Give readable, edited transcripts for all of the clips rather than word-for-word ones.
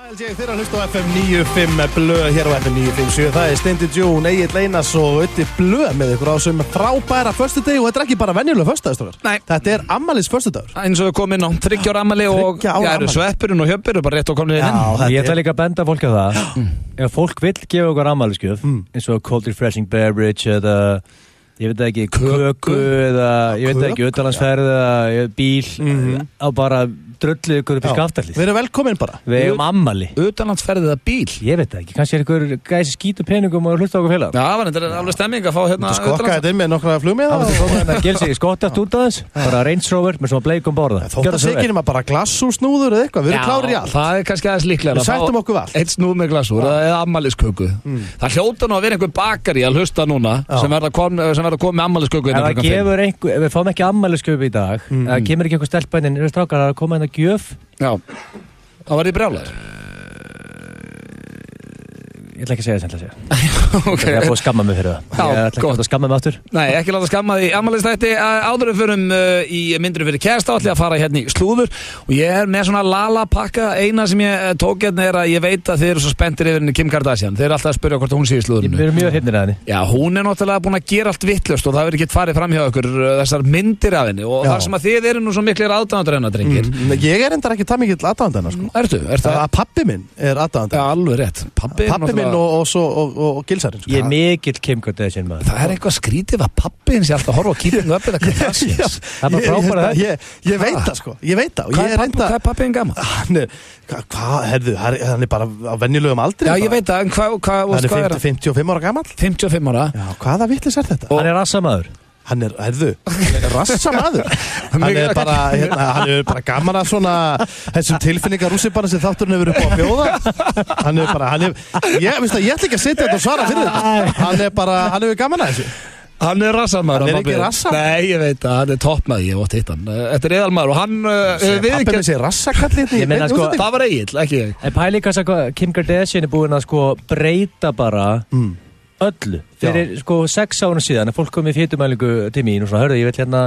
Þeir að hlusta á FM 95 Blöð hér á FM 957. Það Steindi Jón, Egill Einars og Öddi Blöð með ykkur á sem frábæra föstudegi og þetta er ekki bara venjulega föstudagur. Nei. Þetta afmælis föstudagur. Eins og við komum inn á 3 ára afmæli og eru sveppurinn og hjöppur bara rétt og komin inn. Ég ætla líka að benda fólk á það. Ef fólk vill gefa okkur afmælisgjöf eins og cold refreshing beverage eða ég veit ekki, köku eða ég veit ekki, utanlandsferð eða bíl á bara drullið ykkur upp í skaftallið. Við erum velkomin bara. Við erum ammali. Utanlandsferð eða bíl? Ég veit ekki, kannski ykkur gæsi skítu peningum og hlusta okkur félag. Já, þetta er alveg stemming að fá hérna skokka þetta inn með nokkra flugmiða. Það gil sig skottast út af þess, bara Range Rover með svona bleikum borða. Þótt að segjum að bara glassúrsnúður eða eitthvað, við erum klárir í allt. Það er kannski aðeins líklega Við sættum okkur allt. Eitt snúð með glassúr eða ammælisköku. Það hljóta nú að vera einhver bakari að hlusta núna sem verða komið með ammælisköku. Ef við fáum ekki ammælisköku í dag, kemur ekki einhver stelpa inn, strákar að koma inn að gjöf. Já, það var því brjálæður. Ég ætla ekki að segja það sem ég ætla að segja. Okay. Ég er búið að skamma mig fyrir það. Já, ég ætla ekki að skamma mig aftur. Nei, ekki láta skamma því afmælisþætti. Áður við förum í myndurum fyrir kærasta ætla að fara hérna í slúður og ég er með svona lala-pakka. Eina sem ég tók hérna er að ég veit að þið eru svo spenntir yfir henni Kim Kardashian. Þeir eru alltaf að spyrja hvort hún sé í slúðurinu. Við erum mjög hrifnir af henni. Já, hún er náttúrulega búin að gera allt vitlaust og það hefur ekki farið fram hjá okkur þessar myndir af henni og þar sem að þið eru nú svo miklir aðdáendur hennar, drengir. Ég er endar ekki það mikill aðdáandi hennar, sko. Ertu? Pabbi minn er aðdáandi. Já, alveg rétt. Pabbi minn og Gilsarinn, sko. Ég er mikill Kim Kardashian maður. Það er eitthvað skrítið að pabbi hins ég alltaf horfa á Keeping Up eða Kardashians. Það er bara frábæra það. Ég veit það, sko. Ég veit það. Hvað er pabbi hinn gaman? Hann er bara á venjulegum aldri. Já, ég veit það, en hvað er hann? 55 ára gamall. 55 ára? Já, hvaða vitlis er þetta? Hann er rassamaður. Hann er rassamaður. Hann er bara gaman að svona þessum tilfinningarússipanna sem þátturinn hefur upp á að bjóða. Ég ætla ekki að sitja þetta og svara fyrir þetta. Hann hefur gaman að þessu. Hann er rassamaður. Hann er ekki rassamaður. Nei, ég veit það, hann er toppmaður, ég ótt hitt hann. Þetta er eðalmaður og hann Pappi með sér rassakallið. Það var Egill, ekki ég. En pæli hvað Kim Kardashian er búin að breyta bara öllu. Fyrir 6 ára síðan fólk komið fjötumælingu til mín og svona, hörðu, ég vil hérna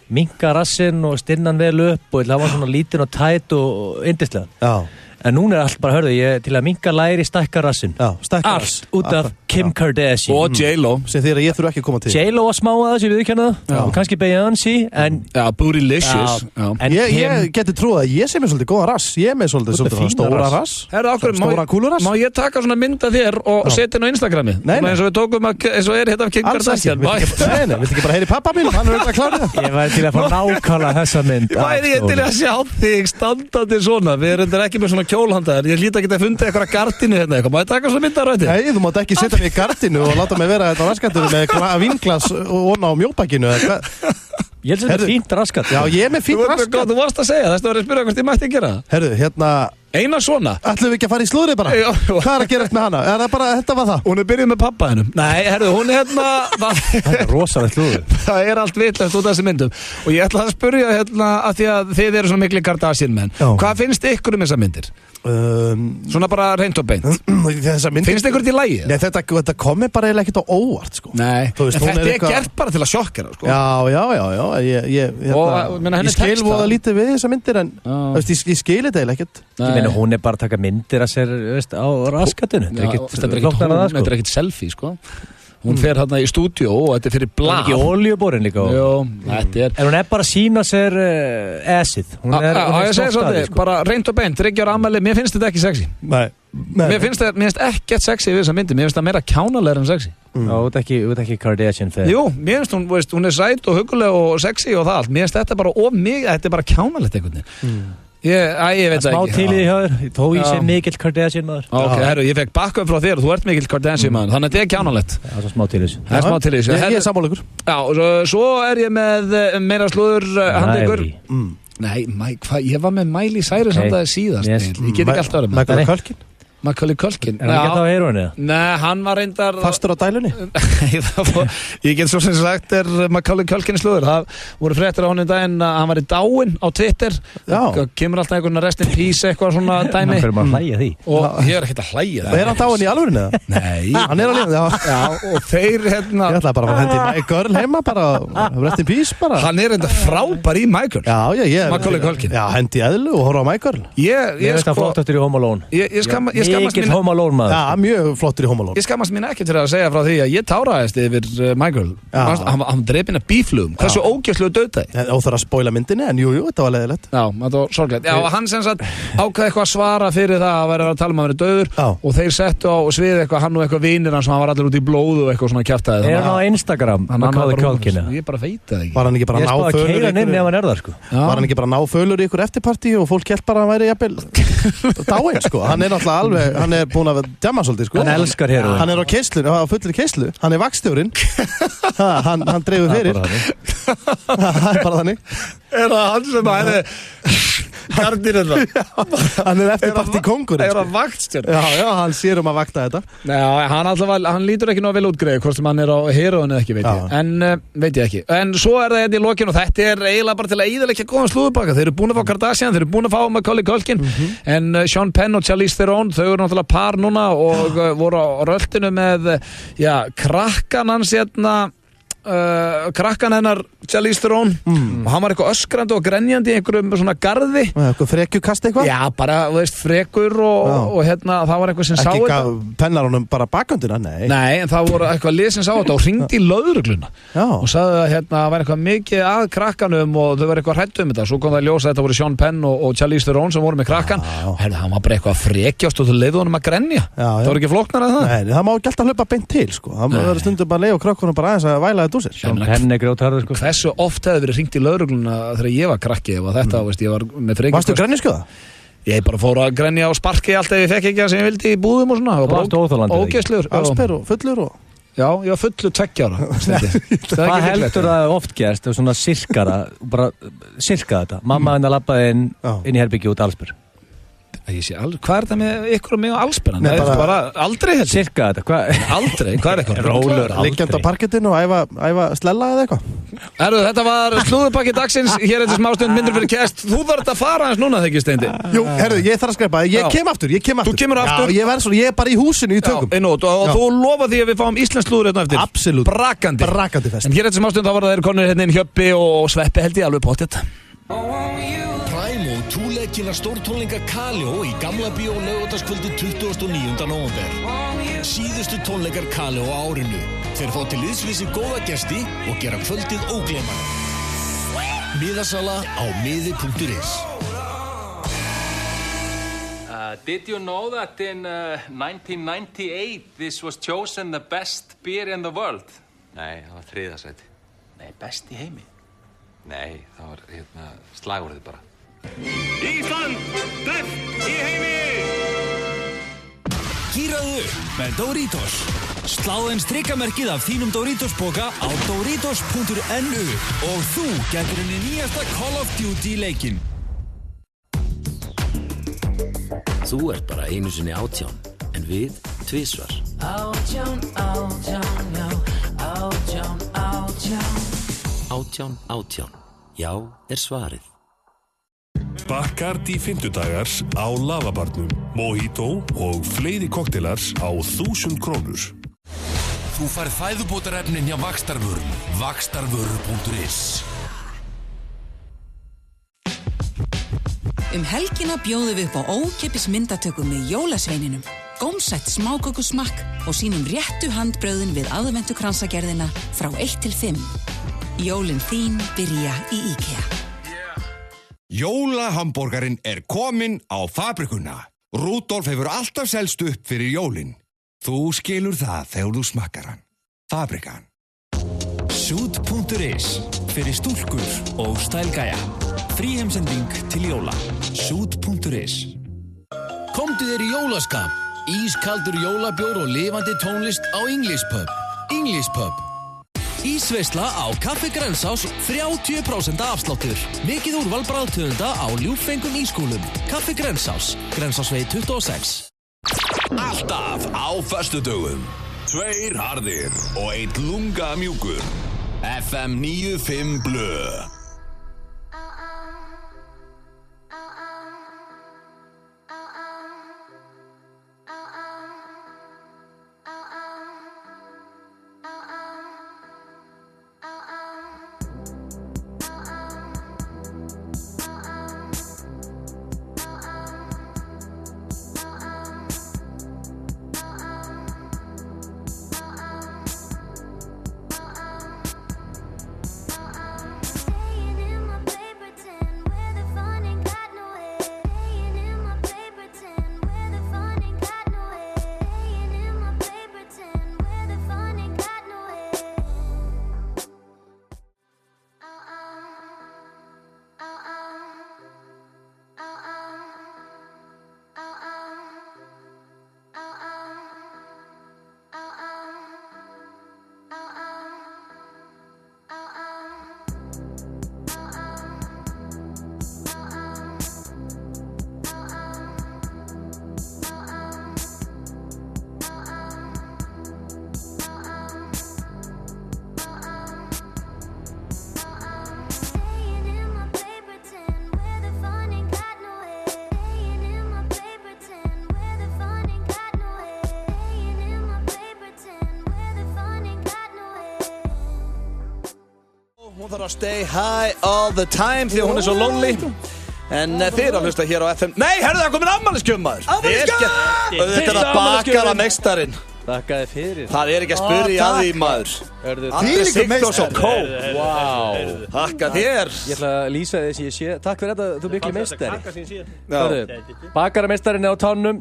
minka rassinn og stinna hann vel upp og það var svona lítinn og tætt og yndislega. Já. En núna er allt bara, hörðu, ég til að minka læri stækka rassinn. Já, stækka rass. Allt út af Kim Kardashian. Og J-Lo. Sem þegar ég þurfa ekki að koma til. J-Lo var smá að þessu viðurkenna það. Og kannski Beyoncé, en... Já, Bootylicious. Ég geti trúið að ég sé með svolítið góða rass. Ég er með svolítið stóra rass. Stóra kúlurass. Má ég taka svona mynda þér og setja inn á Instagrami? Nei. Eins og við tókum eins og er hérna af Kim Kardashian. Nei, viltu ekki bara heyri pappa mín? Hann er auðvitað klárið. Ég væri til að fá nákvæmlega þessa mynd. Væri ég til að sjá þig standandi svona. Við erum ekki með svona kjólhandaðar. Ég hlýt að geta fundið eitthvað gardínu hérna eitthvað. Má ég taka svona myndarætti? Nei, þú mátt ekki setja mig í gardínu og láta mig vera þetta raskattur með vínglas og á mjóbakinu. Ég held að þetta er fínt raskat. Já, ég er með fínt raskat. Þú varst að segja, þess að vera að spyrja hvort ég mætti gera. Herðu, hérna... Eina svona. Ætlum við ekki að fara í slúðrið bara? Já. Hvað er að gerast með hana? Er það bara, þetta var það? Hún er byrjuð með pappa hennum. Nei, herðu, hún er hérna... Það er rosalega slúður. Það er allt vitlaust út af þessi myndum. Og ég ætla að spyrja hérna að því að þið eru svona mikli Kardashian menn. Hvað finnst ykkur þessar myndir? Svona bara reynt og beint. Finnst ykkur þetta í lagi? Nei, þetta komi bara eiginlega ekkert á óvart, sko. Nei, þetta er gert bara til að sjokkera, sko. Já. Ég skil voða lítið við þessar myndir en ég skil þetta eiginlega ekkert. Ég meina, hún er bara að taka myndir að sér á raskatinu. Þetta er ekkert selfie, sko. Hún fer hérna í stúdíó og þetta er fyrir blað. Hún er ekki olíuborin líka. Jó, þetta er... En hún er bara að sína sér esið. Hún er stolt af því, sko. Bara reynt og beint, 3 ára afmæli, mér finnst þetta ekki sexy. Nei. Mér finnst ekkert sexy við þessa myndi, mér finnst það meira kjánalega en sexy. Já, þú ert ekki Kardashian fyrir. Jú, mér finnst hún er sæt og hugguleg og sexy og það allt. Mér finnst þetta bara þetta er bara kjánalegt einhvern veginn. Ég veit það ekki. Smá til í því hjá þér, þó ég sé mikill Kardashian maður. Ok, herru, ég fekk backup frá þér og þú ert mikill Kardashian maður, þannig að þetta er kjánalegt. Það er smá til í þessu. Það er smá til í þessu. Ég er sammála ykkur. Já, og svo er ég með meira slúður handa ykkur. Nei, ég var með Miley Cyrus samt aðeins síðast. Ég get ekki alltaf verið með. Michael Culkin? Macaulay Culkin. Er hann ekki þá heroinni? Nei, hann var reyndar... Fastur á dælunni? Ég get svo sem sagt Macaulay Culkin slúður. Það voru fréttir á honum daginn að hann var í dáin á Twitter. Kemur alltaf einhvern rest in peace eitthvað svona dæmi. Hvað er maður að hlæja því? Og ég ekkert að hlæja það. Er hann dáin í alvörinu eða? Nei. Hann á lífinu, Já, og þeir Ég ætlaði bara að hendi My Girl heima bara, rest in peace bara. Hann er enda frábær í My Girl. Macaulay Culkin. Já, hendi eðlu og horfa á My Girl. Ég veist að flott eftir í Home Alone. Mikill Home Alone maður. Já, mjög flottur í Home Alone. Ég skammast mín ekki til að segja frá því að ég táraðist yfir My Girl. Hann dreipina bíflugum. Hversu ógæslegu döðdæði. Óþarf að spoila myndinni, en jú, þetta var leiðilegt. Já, þetta var sorglegt. Já, hann sem sagt ákvaði eitthvað að svara fyrir það að vera að tala um að vera döður og þeir settu á svið eitthvað hann og eitthvað vinir hans sem hann var allir út í blóð og eitthvað svona kjaftaði. Er hann á Instagram? Macaulay Culkin? Ég bara veit það ekki. Var hann ekki bara ná fölur í ykkur eftirparti og fólk hélt bara að hann væri jafnvel dáinn, sko. Hann er náttúrulega alveg, hann er búin að djamma svolítið, sko. Hann elskar heroin. Hann er á keislu, á fullri keislu. Hann er vakstjórinn. Hann dreifur fyrir. Það er bara þannig. Er það hann sem að Gardir hann er eftirparti kongurinn. Er það vaktstjórn? Já, hann sér að vakta þetta. Hann lítur ekki ná vel útgreið hvort sem hann er á heroinu eða ekki, veit ég. En veit ég ekki. En svo er það í lokinu og þetta er eiginlega bara til að íðalega góðan slúðubaka. Þeir eru búin að fá Kardashian, þeir eru búin að fá Macaulay Culkin, en Sean Penn og Charlize Theron, þau eru náttúrulega par núna og voru á röltinu með krakkan hans krakkan hennar Charlize Theron og hann var eitthvað öskrandi og grenjandi í einhverjum svona garði eitthvað frekjukast eitthvað? Já, bara, frekur og það var eitthvað sem sá þetta ekki pennar honum bara bakundina? Nei, en það voru eitthvað lið sem sá þetta og hringdi í lögregluna og sagði að það var eitthvað mikið að krakkanum og þau var eitthvað hrætt þetta svo kom það að ljósa að þetta voru Sean Penn og Charlize Theron sem voru með krakkan og hann var bara eitthvað frekjast og þau leiðu honum að grenja það voru ekki flóknar að það? Nei, það má ekki alltaf hlaupa beint til, sko. Það verður stundum bara að leiða krökkunum bara aðeins að væla þetta úr sér. Hversu oft hefði verið hringt í lögregluna þegar ég var krakki og þetta, ég var með frekjast. Varstu grenjuskjóða? Ég bara fór að grenja og sparki allt ef ég fekk ekki það sem ég vildi í búðum og svona. Ógeðslegur. Allsber og fullur og... Já, ég var fullu 2 ára. Hvað heldur það oft gerst, svona sirkara, bara sirka þetta? Mamma hennar labbaði inn í herbyggju út allsber. Ég sé alveg, hvað er það með ykkur og mig og allspennan? Það er bara aldrei heldur. Sirka þetta, Aldrei, hvað er eitthvað? Rólur, liggjandi á parkettinu og æfa slella eða eitthvað. Þetta var slúðupakki dagsins, hér er þetta smástund myndur fyrir kæst. Þú þarf að fara hans núna, þegar Steindi. Jú, ég þarf að skrepa, ég kem aftur. Þú kemur aftur. Já, ég er bara í húsinu í tökum. Og þú lofa því að við fáum íslensk slúður hérna eftir. Absolutt. Brakandi fest. En hér er þetta smástund, þá var það þeir konur hérna inn Hjöppi og Sveppi held ég alveg pottet. Prime og trúleikina stórtónleika Kaleo í Gamla Bíó laugardagskvöldi 29. nóvember. Síðustu tónleikar Kaleo á árinu. Þeir fá til liðs við góða gesti og gera kvöldið ógleymanlegt. Miðasala á miði.is. Did you know that in 1998 this was chosen the best beer in the world? Nei, það var 3. sæti. Nei, best í heimi. Nei, það var slagorðið bara. Ísland, best í heimi! Gíraðu með Doritos. Sláðu strikamerkið af þínum Doritos-póka á doritos.nu og þú getur henni nýjasta Call of Duty leikinn. Þú ert bara einu sinni 18, en við tvisvar. 18, já, 18, já er svarið. Bacardi fimmtudagars á Lavabarnum, Mojito og fleiri koktelars á 1000 krónur. Þú færð fæðubótarefnin hjá Vaxtarvörum. Vaxtarvörur.is. Helgina bjóðum við upp á ókeypis myndatöku með jólasveininum, gómsætt smákökusmakk og sínum réttu handbrauðin við aðventukransagerðina frá 1 til 5. Jólin þín byrja í IKEA. Jólahamborgarinn er kominn á fabrikuna. Rudolf hefur alltaf selst upp fyrir jólin. Þú skilur það þegar þú smakkar hann. Fabrikan. Shoot.is. Fyrir stúlkur og stælgæja. Fríheimsending til jóla. Shoot.is. Komdu þér í jólaskap. Ískaldur jólabjór og lifandi tónlist á English Pub. English Pub. Ísveisla á Kaffi Grensás 30% afsláttur. Mikið úrval bragðtegunda á ljúffengum ískúlum. Kaffi Grensás, Grensásvegi 26. Alltaf á föstudögum 2 harðir og 1 lunga mjúkur FM 95 Blö. Hún þarf að stay high all the time því að hún er svo lonely. En þið eru að hlusta hér á FM. Nei, herðu það komin afmælisgjöf maður. Afmælisgjöf! Þetta er að bakara meistarinn. Þakkaði fyrir. Það er ekki að spyrja að því maður. Andri Sigþórsson Kó. Vá. Þakka þér. Ég ætla að lýsa þess ég sé. Takk fyrir þetta, þú miklu meistari. Bakara meistarinn er á tánum.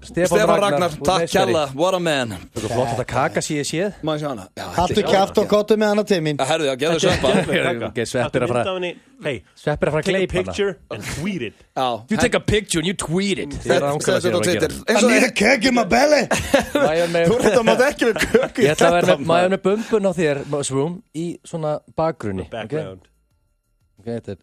Stefán Ragnar, takk kjalla, what a man. Þú er flott að kaka síði séð. Má ég sjá hana? Haltu kjaft og kottu með hana til mín. Herðu, já, geðu sveppa. Sveppir að fara að gleypa hana. Picture and tweet it. You take a picture and you tweet it. Þetta er á Twitter. I need a cake in my belly. Þú þetta mátt ekki við köku. Ég ætla að vera með bumbun á þér, Mushroom, í svona bakgrunni. Background. Þetta er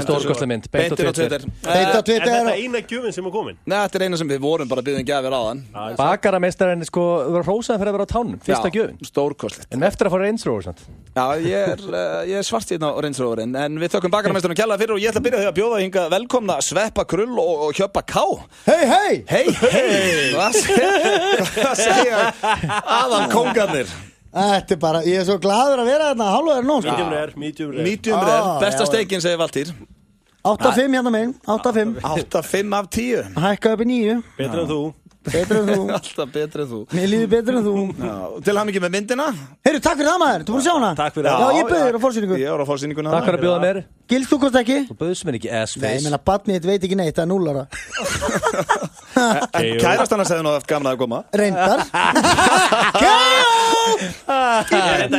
stórkostleg mynd. Beint á Twitter. Er þetta eina gjöfin sem er komin? Nei, þetta er eina sem við vorum bara byggðum gjafir á þann. Bakarameistarinn sko, þú var hrósaðan fyrir að vera á tánum. Fyrsta gjöfin. Stórkostlegt. En eftir að fara Range Rover samt. Já, ég er svart hérna á Range Roverinn. En við þökkum bakarameistarinn kjalla fyrir og ég ætla að byrja því að bjóða hinga velkomna Sveppa Krull og Hjöppa K. Hei. Hvað segja aðalkóngarnir? Þetta er bara, ég er svo gladur að vera þarna, hálfur nóg. Medium rare, besta steikin segir Valtýr. 8-5 hérna megin, 8-5. 8-5 af 10. Hækka upp í 9. Betra en þú. Alltaf betra en þú. Mér líður betur en þú. Til hamingju með myndina. Heyrðu, takk fyrir það maður, þú búin að sjá hana? Takk fyrir það. Já, ég bauð þér á forsýningu. Ég var á forsýninguna. Takk fyrir að bjóða mér. Gils, þú kost ekki? Þú bauðst mér ekki ass face. Nei, ég meina, barnið þitt veit ekki neitt, það er 0 ára. Kærast hann að segja nú eftir gamla að koma. Reyndar.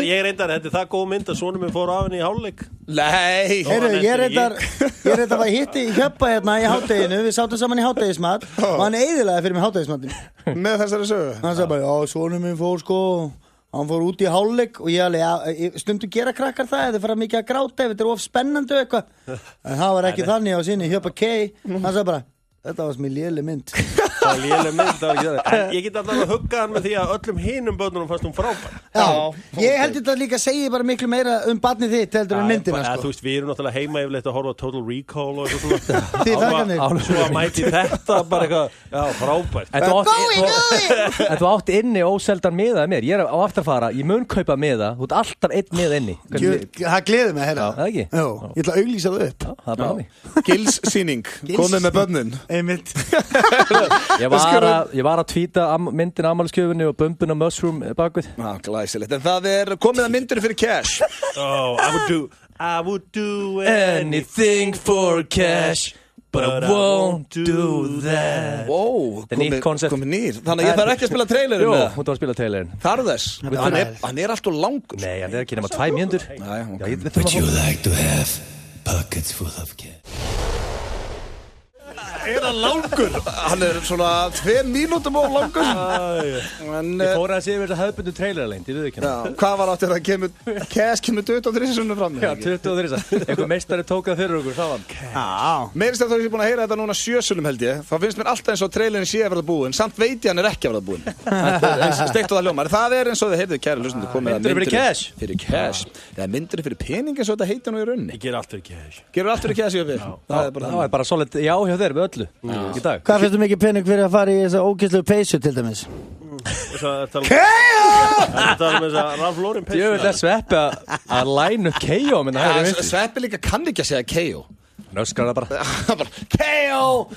Ég reyndar, þetta er það góð mynd að sonum minn fór af henni í hálfleik. Nei. Heyrðu, ég reyndar að hitti Hjöppa hérna í hádeginu, við sátum saman í hádegismat og hann eyðilaði fyrir mig hádegismatinn. Með þessari sögu. Hann sagði bara, já, sonum minn fór sko, hann fór út í hálfleik og ég alveg, stundum gera krakkar það, þetta fara mikið að gráta ef þetta er of spennandi og eitthvað. En það var ekki þannig á sinni, Hjöppa K, hann sagði bara, þetta var sem í léleg mynd. Það var léleg mynd, það var ekki það. En ég get alltaf að hugga hann með því að öllum hinum börnunum fannst hún frábær. Já, ég held þetta líka segi bara miklu meira barnið þitt heldur en myndina sko. Þú veist, við erum náttúrulega heima yfirleitt að horfa á Total Recall og eitthvað svona. Þið þakkanir. Svo að mæti þetta bara eitthvað, já, frábært. En þú átt inni óseldan miða mér. Ég er á afturfara, ég mun kaupa miða. Þú ert alltaf einn miða inni. Það gleður mig, herra. Það ekki? Já, ég ætla að auglýsa það upp. Það er bara mig. Gils sýning, komið með börnin. Einmitt. Ég var að tvíta myndin afmælisgjöfinni og bumbun og Mushroom bakvið. Glæsilegt, en það er komið að myndir fyrir cash. Oh, I would do anything for cash, but I won't do that. Wow, komið nýr. Þannig að ég þarf ekki að spila trailerinn. Jú, hún þarf að spila trailerinn. Þarf þess? Hann er alltaf langur. Nei, hann er ekki nema 2 mínútur. Would you like to have pockets full of cash? hann langur? Hann svona 2 mínútum of langur. Ég fór að sé yfir þetta hefðbundu trailerlengd, ég við ekki hérna. Hvað var áttir að Cash kemur 23 sunnum fram? Já, 23. Einhver meistari tókað fyrir okkur, það var Cash. Meirist að þú hefði búin að heyra þetta núna 7 sunnum held ég. Það finnst mér alltaf eins og trailerin sé að verða búinn. Samt veit ég hann ekki að verða búinn. Þetta eins steikt og það hljómar. Það eins og þið heyrðu kæru hlustundu komið að myndir fyrir cash. Fyrir cash. Það myndir fyrir pening eins og þetta heitir nú í rauninni. Ég ger allt fyrir cash. Gerur allt fyrir cash í við? Það er bara solid já hjá þér við öllu í dag. Hvað finnst þú mikið pening fyrir að fara í þessa ógeðslegu peysu til dæmis? Þetta með þessa Ralph Lauren peysu. Ég vil að Sveppi að line upp K.O. Sveppi líka kann ekki að segja K.O. Nöskar það bara K.O.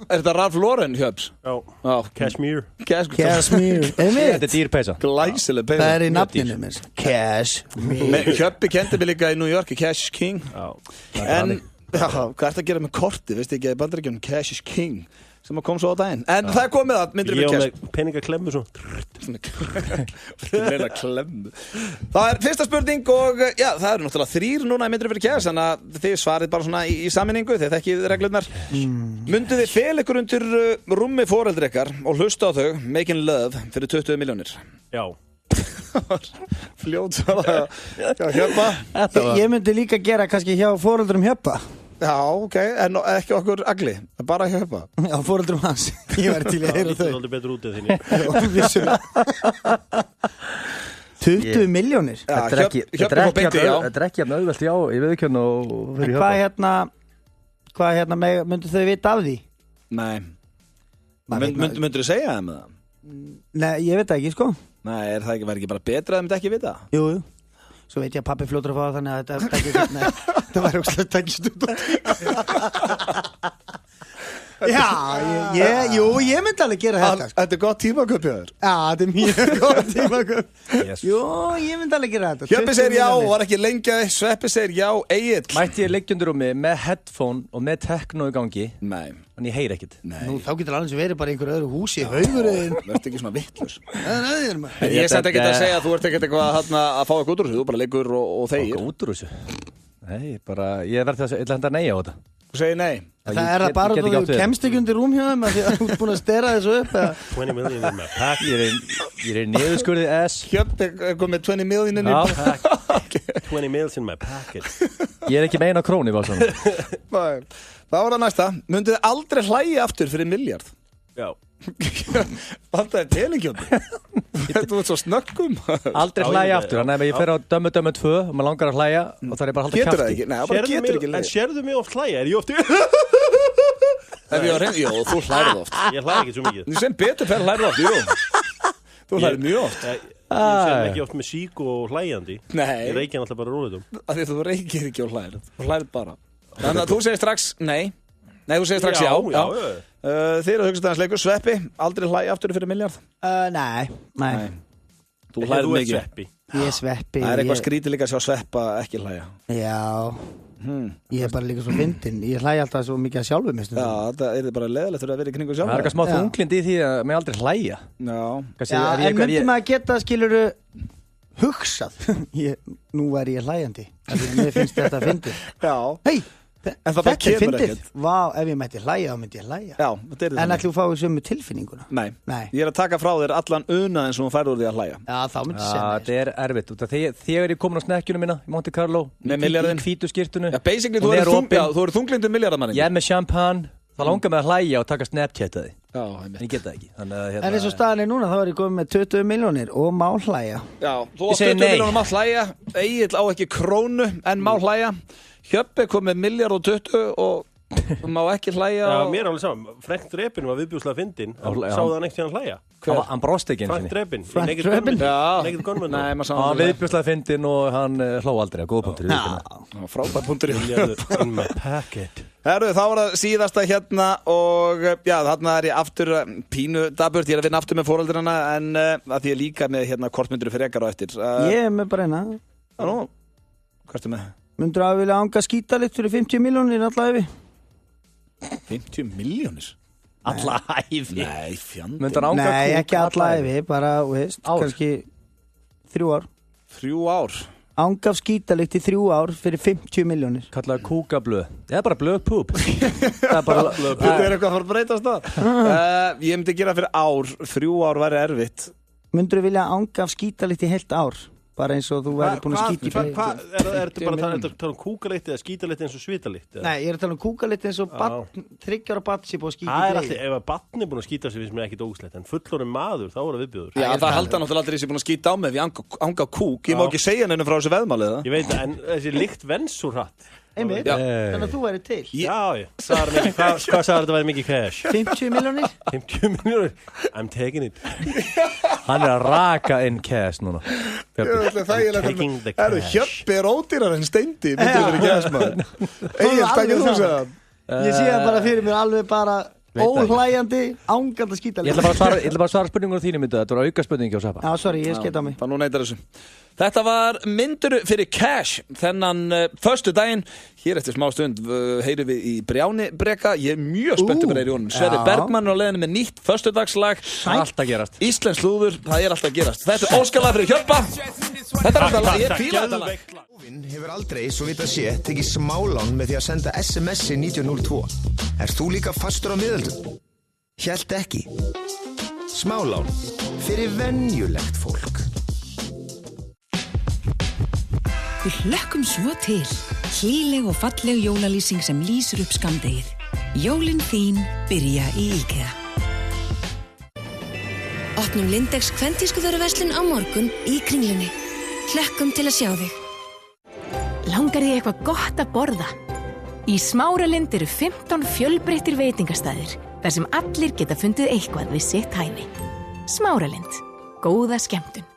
Er þetta Ralph Lauren hjöps? Já, Cashmere. Cashmere Þetta er dýrpeysa. Glæsileg peysa. Það er í nafninu minns Cashmere. Hjöppi kendi mig líka í New York Cash is King. En hvað ert að gera með korti? Veist ekki að í Bandaríkjunum Cash is King sem að kom svo á daginn. En það er komið að myndir við cash. Ég á með peningaklemmu svo. Peningaklemmu. Það er fyrsta spurning og já, það eru náttúrulega 3 núna í myndir við cash, þannig að þið svarið bara svona í sammenningu, þið þekkið reglurnar. Mynduð þið fel ykkur undir rúmi foreldri ykkar og hlusta á þau Making Love fyrir 20 milljónir? Já. Fljót svara. Hjöppa. Ég myndi líka gera kannski hjá foreldrum Hjöppa. Já, ok, en ekki okkur agli, bara Hjöppa. Já, foreldrum hans. Ég væri til að heyra þau. Það er alltaf betur út eða þinni. 20 milljónir? Þetta er ekki að auðvelt já, ég veit ekki hann og fyrir Hjöppa. Hvað myndu þau vita af því? Nei. Myndu þau segja það með það? Nei, ég veit ekki, sko. Nei, var ekki bara betra að þau myndi ekki vita? Jú. Svo veit ég að pappi fljótur að fá það þannig að þetta er ekki, nei, þetta væri óslega tækist út. Já, ég myndi alveg gera þetta. Þetta er gott tímaköp hjá þér. Já, þetta er mjög gott tímaköp. Jú, ég myndi alveg gera þetta. Hjöppi segir já, var ekki lengjaði, Sveppi segir já, Egill. Mætti ég leikjundur um mig með headphone og með techno í gangi? Nei. Þannig ég heyr ekkert. Nú, þá getur alveg sem verið bara einhver öðru húsi í haugurinn. Verður ekki svona vittlurs. En ég sætti ekki að segja að þú ert ekkert eitthvað að fá eitthvað út úr þessu, þú bara leikur og þegir. Fá út úr þessu? Nei, ég verði að henda nei á þetta. Þú segir nei. Það er það bara að þú kemst ekki undir rúm hjá þeim að þú ert búin að stera þessu upp. 20 million in my packet. Ég er niðurskurðið S. Hjöppi kom með 20 million in my packet. 20 million in my packet. Ég er ekki með 1 krónu bara svona. Það var það næsta. Mundu þið aldrei hlæja aftur fyrir miljard? Já. Þetta er telingjótt. Þú ert svo snöggum. Aldrei hlæja aftur. Þannig að ég fer á Dömmu 2 og maður langar að hlæja og það er bara að halda kjafti. Getur það ekki? Nei, bara getur ekki. En sérðu mig oft hlæja? Er ég oft Jú, þú hlærið oft. Ég hlæði ekki svo mikið. Þú sem betur fer hlærið oft, jú. Þú hlærið mjög oft. Ég sem ekki oft með sík og hlæjandi. Nei. Ég reykja náttúrulega bara rólitum. Af því þú reykir ekki og hlærið. Þú hlærið bara. Þannig að þú segir strax nei. Nei, þú segir strax já. Þið eru að hugsa það leikur. Sveppi, aldrei hlæja aftur fyrir miljard? Nei. Þú hlærið mikið. Sveppi. Ég er Sveppi. Það er eitthvað skrítið líka að sjá Sveppa ekki hlæja. Já. Ég er bara líka svo fyndinn. Ég hlæja alltaf svo mikið að sjálfu mér. Já, það er bara leðilegt að vera í kringu sjálfu. Það er eitthvað smá þunglind í því að mig aldrei hlæja. Já, en myndi maður geta, skiluru, hugsað. Nú væri ég hlæjandi. Mér finnst þetta fyndið. Já. Hei! En það bara kemur ekkert. Vá, ef ég mætti hlæja, þá myndi ég hlæja. Já, þetta er það. En ætli þú fáið sömu tilfinninguna? Nei. Ég er að taka frá þér allan unaðinn sem þú færður úr því að hlæja. Já, þá myndi ég segja nei. Það er erfitt. Þegar ég komin á snekkjunum minna í Monte Carlo, í hvítu skirtunni. Já, basically, þú eru þunglindur miljardamæring. Ég er með champagne, þá langar mig að hlæja og taka Snapchat að því. Já, en ég get það ekki. En eins og staðan er núna, þá er ég komið með 20 milljónir og má hlæja. Já, þú átt 20 milljónir má hlæja, Egill á ekki krónu en má hlæja. Hjöppi kom með miljard og 20 og má ekki hlæja. Já, mér er alveg saman. Frank Drebin var viðbjóðslega fyndinn og sáðu hann ekkert hlæja. Hann brosti ekki Frank Drebin. Frank Drebin? Naked Gunman. Nei, maður sá hann. Hann viðbjóðslega fyndinn og hann hló aldrei að góða punktur í vikuna. Frábær punktur í vikuna. In my packet. Herru, þá var það síðasta hérna og já, þarna er ég aftur pínu daburt, ég er að vinna aftur með foreldrana en að því ég líka með hérna kortmyndur frekar á eftir. Ég er með bara eina. Nú, hvað ertu með? Myndur að vilja anga skýta litt fyrir 50 milljónir alla æfi? 50 milljónir? Alla æfi? Nei, fjandi. Nei, ekki alla æfi, bara, veist, kannski 3 ár. 3 ár? Anga af skítalikt í 3 ár fyrir 50 milljónir. Kallaði kúkablöð. Það er bara blöðpúp. Það er bara Þetta er eitthvað að fara að breytast það. Ég myndi gera fyrir ár, 3 ár væri erfitt. Myndur þú vilja anga af skítalikt í heilt ár? Bara eins og þú væri búin að skíta í Hvað, er þetta bara að tala kúkalikt eða skítalikt eins og svitalikt? Nei, ég er að tala kúkalikt eins og 3 ára barn sé búin að skíta í Það er alltaf, ef að barn er búin að skíta sig finnst mér ekkit ógæslegt, en fullorðinn maður, þá er það viðbjóður. Já, það halda náttúrulega allir þessi búin að skíta á með því anga kúk. Ég má ekki segja nefnum frá þessu veðmáli eða? Ég veit það, en þessi lykt vensur hratt. Einmitt, þannig að þú væri til. Já. Hvað sagði þetta væri mikið cash? 50 milljónir? 50 milljónir? I'm taking it. Hann er að raka inn cash núna. Taking the cash. Hjöppi er ódýrar en Steindi myndi verið cash maður. Egil, takkir þú segja það? Ég sé það bara fyrir mér alveg bara óhlæjandi, ángandi að skíta. Ég ætla bara að svara spurningunum þínu myndu. Þetta var auka spurningi á Sappa. Já, sorry, ég skeitt á mig. Það nú neitar þessu. Þetta var myndur fyrir cash þennan föstu daginn. Hér eftir smá stund heyrum við í Brjáni Breka. Ég er mjög spenntur fyrir þér í honum. Sverrir Bergmann er á leiðinni með nýtt föstudagslag. Allt að gerast. Íslensk slúður, það er allt að gerast. Þetta er óskalag fyrir Hjörpa. Þetta er alltaf lag, ég fíla þetta lag. Hefur aldrei, svo vita sé, tekið smálán með því að senda SMS-i 1902. Þú líka fastur á miðöldum? Hélt ekki. Smálán fyrir venjulegt fólk. Við hlökkum svo til. Hlýleg og falleg jólalýsing sem lýsir upp skammdegið. Jólin þín byrja í IKEA. Opnum Lindex kventískuvöruverslun á morgun í Kringlunni. Hlökkum til að sjá þig. Langar þig eitthvað gott að borða? Í Smáralind eru 15 fjölbreyttir veitingastæðir þar sem allir geta fundið eitthvað við sitt hæfi. Smáralind. Góða skemmtun.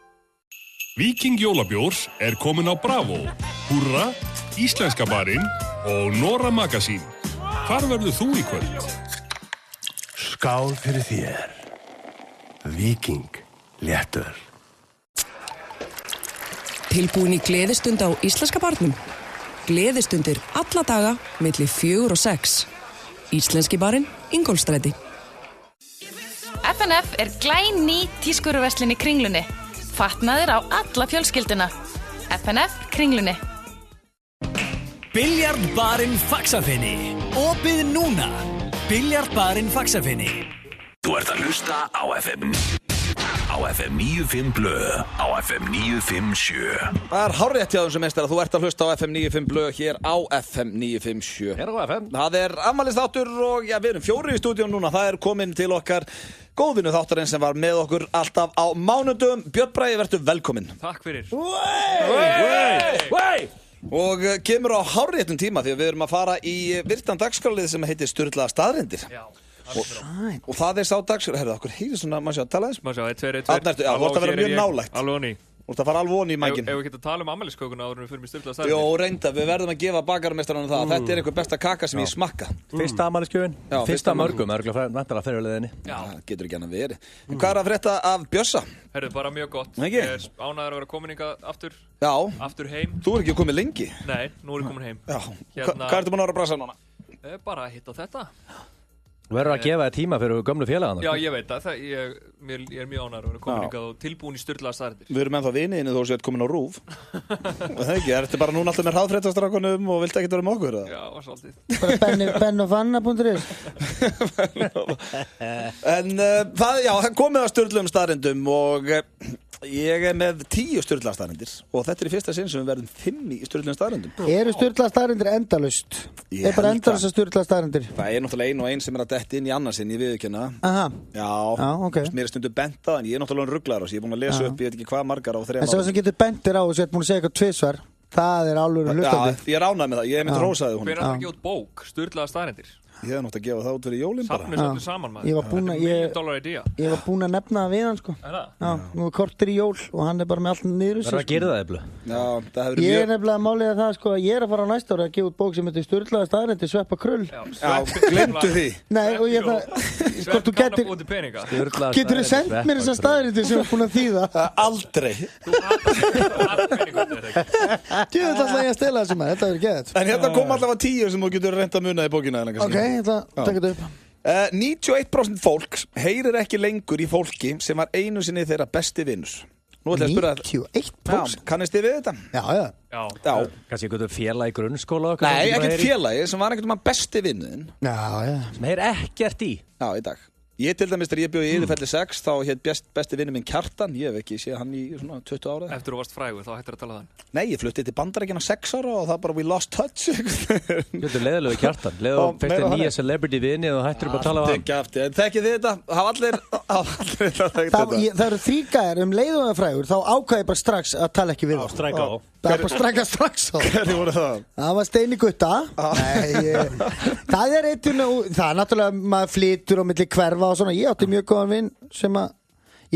Viking jólabjór er komin á Bravo, Húrra, Íslenska barinn og Nora Magasín. Hvar verður þú í kvöld? Skál fyrir þér. Viking léttur. Tilbúin í gleðistund á Íslenska barnum. Gleðistundir alla daga milli 4 og 6. Íslenski barinn, Ingólfsstræti. FNF er glæný tískuruverslun í Kringlunni. Fatnaður á alla fjölskylduna. FNF Kringlunni. Biljardbarinn Faxafinni. Opið núna. Biljardbarinn Faxafinni. Þú ert að hlusta á FM. Á FM 95 blöð. Á FM 957. Það er hárrétt hjá þessum meistara. Þú ert að hlusta á FM 95 blöð hér á FM 957. Hér á FM. Það er afmælisþáttur og já, við erum 4 í stúdíun núna. Það er komin til okkar góðvinnu þáttarinn sem var með okkur alltaf á mánudum. Björn Bragi, vertu velkominn. Takk fyrir. Og kemur á hárréttum tíma því að við erum að fara í virtan dagskrálið sem heitir Sturlaðar staðreyndir. Já. Og það er sá dagskrálið, herðu, okkur heyrir svona, maður sjá, tala eins. Maður sjá, 1, 2, 1, 2. Þú ert að vera mjög nálægt. Alveg onni. Þú ert að fara alveg onni í mækinn. Ef við getum að tala afmæliskökuna áður en við förum í Sturlaðar staðreyndir. Jó, reynda, við verðum að gefa bakarmeistaranum það. Þetta er eitthvað besta kaka sem ég smakka. Fyrsta afmælisgjöfin. Fyrsta mörgum, væntanlega fyrirliðinni. Já, það getur ekki annað verið. Hvað er að frétta af Bjössa? Herðu, bara mjög gott. Ekki? Ég er ánægður að vera komin hingað aftur. Já. Aftur heim. Þú er ekki komið lengi. Nei, nú er ég komin heim. Já. Hvað ertu búin að vera að brasa núna? Bara að hitta þetta. Þú verður að gefa þér tíma fyrir gömlu félagana. Já, ég veit það. Ég er mjög ánægður að vera komin hingað og tilbúin í Sturlaðar staðreyndir. Við erum ennþá viniðinni þó að þú ert komin á RÚV. Það ekki, ertu bara núna alltaf með hraðfréttastrakunum og vilt ekkert vera með okkur? Já, svolítið. Bara bennofanna.is. En það komið að Sturluðum staðreyndum og ég er með 10 Sturlaðar staðreyndir og þetta er í fyrsta sinn sem við verðum 5 í Sturluðum staðreyndum. Eru Sturlaðar staðreyndir endalaust? Er bara endalaust að Sturlaðar staðreyndir? Það er náttúrulega ein og ein sem er að detta inn í annarsinn, ég viðurkenna. Aha. Já, ok. Mér er stundu bent á en ég er náttúrulega rugglaður á þessu. Ég er búin að lesa upp, ég veit ekki hvað margar á 3 árum. En svo sem getur bentir á og svo er búin að segja eitthvað tvisvar, það er alveg hlustandi. Já, ég er ánægð með það, ég hef myndið rósaði hún. Hver er það að gefa út bók, Sturlaðar staðreyndir? Ég hef náttúrulega að gefa það út fyrir jólinn bara. Safnið svolítið saman maður. Ég var búin að nefna það við hann sko. Er það? Já, nú er kortir í jól og hann er bara með allt niður þessu. Verður að gera það eflu? Já, það hefur Ég er nefnilega málið að það sko, ég er að fara á næsta ári að gefa út bók sem heitir Sturlaðar staðreyndir Sveppa Krull. Já, glemdu því. Nei, og ég það, hvort þú getur sendt mér þessar staðreyndir sem er búin að þýða? Aldrei. Djöfull ætla ég að stela þessu maður, þetta verður geðið. En hérna kom allavega 10 sem þú getur reynt að muna í bókina. Ok, þetta taka þetta upp. 91% fólks heyrir ekki lengur í fólki sem var einu sinni þeirra besti vinnur. Nú ætla ég að spyrja 91%? Kannist þið við þetta? Já. Kannski einhvern félag í grunnskóla? Nei, ekkert félagi sem var einhvern besti vinnuðinn. Já. Sem heyr ekkert í? Já, í dag. Ég til dæmis þegar ég bjó í Iðufelli 6 þá hétt besti vinnu minn Kjartan, ég hef ekki séð hann í svona 20 ára. Eftir þú varst frægur, þá hættir að tala það. Nei, ég flutti til Bandaríkjanna 6 ára og það bara we lost touch. Þetta er leiðilegu Kjartan, leiðilegu fyrstu nýja celebrity vinni og hættir bara að tala um hann. Þekkið þið þetta? Hafa allir Það eru 3 gæjar leiðum að frægur, þá ákvæði bara strax að tala ekki við það. Það er bara strax á. Hvernig voru það? Það var Steini Gutta. Það er það er náttúrulega, maður flytur á milli hverfa og svona. Ég átti mjög góðan vinn sem að,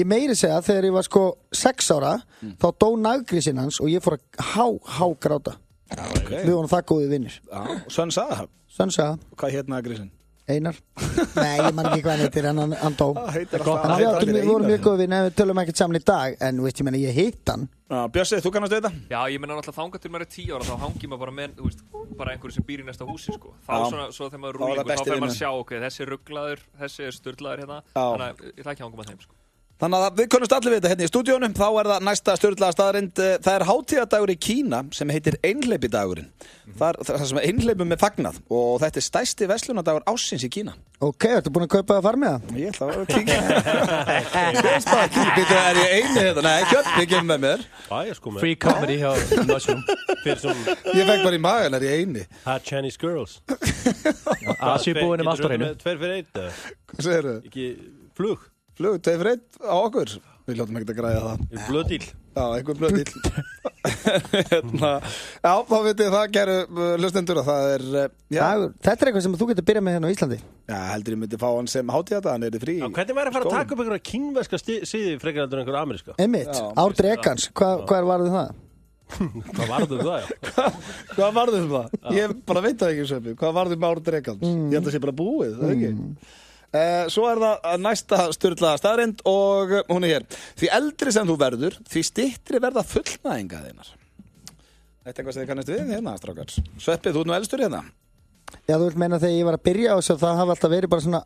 ég meiri segja, þegar ég var 6 ára, þá dó naggrísinn hans og ég fór að gráta. Við vorum það góði vinnir. Sönn saga? Sönn saga. Hvað hét naggrísinn? Einar. Nei, ég man ekki hvað hann heitir, en hann dó. Við vorum mjög góði vinnir, við tölum ekkert saman í dag, en veist ég meina, ég hitt hann. Bjössi, þú kannast þetta? Já, ég meina náttúrulega þangað til maður 10 ára þá hangi maður bara með, þú veist, bara einhverju sem býr í næsta húsi, sko. Þá svo þegar maður rúlingur, þá fer maður að sjá, ok, þessi er rugglaður, þessi er sturlaður hérna, þannig að ég ætla ekki að hanga með þeim, sko. Þannig að við kunnumst allir við þetta hérna í stúdíónum, þá er það næsta sturlaða staðarind, það er hátíðardagur í Kína sem heitir einhleypidagurinn. Það sem einhleypum er fagnað og þetta er stærsti verslunardagur ársins í Kína. Ok, ertu búin að kaupa það farmiða? Ég ætla að kíkja. Er ég eini þetta? Nei, Kjörn, við gefum með mér. Free comedy hjá Mushroom. Ég fekk bara í magan, er ég eini. Hot Chinese girls. Asjubúin alltaf reynu. 2 fyrir 1. Hvað segir þau? Ekki flug. Flug, 2 fyrir 1 á okkur. Við hljóttum ekkert að græða það. Blöðdíl. Já, einhver blöðdíl. Já, þá vitið það, kæru hlustendur, að það er... Þetta er eitthvað sem þú getur byrjað með hérna á Íslandi. Já, heldur ég myndi fá hann sem hátíðardag, hann er frí. Hvernig væri að fara að taka upp einhverja kínverska síði frekar en einhverja ameríska? Einmitt, Ár Drekans, hvað varðu það? Hvað varðu það, já? Hvað varðu það? Ég bara veit það ekki, Sveppi. Hvað varðu með Ár Drekans? Ég held að sé bara búið, það ekki? Svo er það næsta sturlaða staðarind og hún er hér. Því eldri sem þú verður, því styttri verða fullnæðinga þeinar. Þetta er eitthvað sem þið kannast við hérna, strákar. Sveppi, þú ert nú elstur hérna. Já, þú vilt meina þegar ég var að byrja og svo það hafa alltaf verið bara svona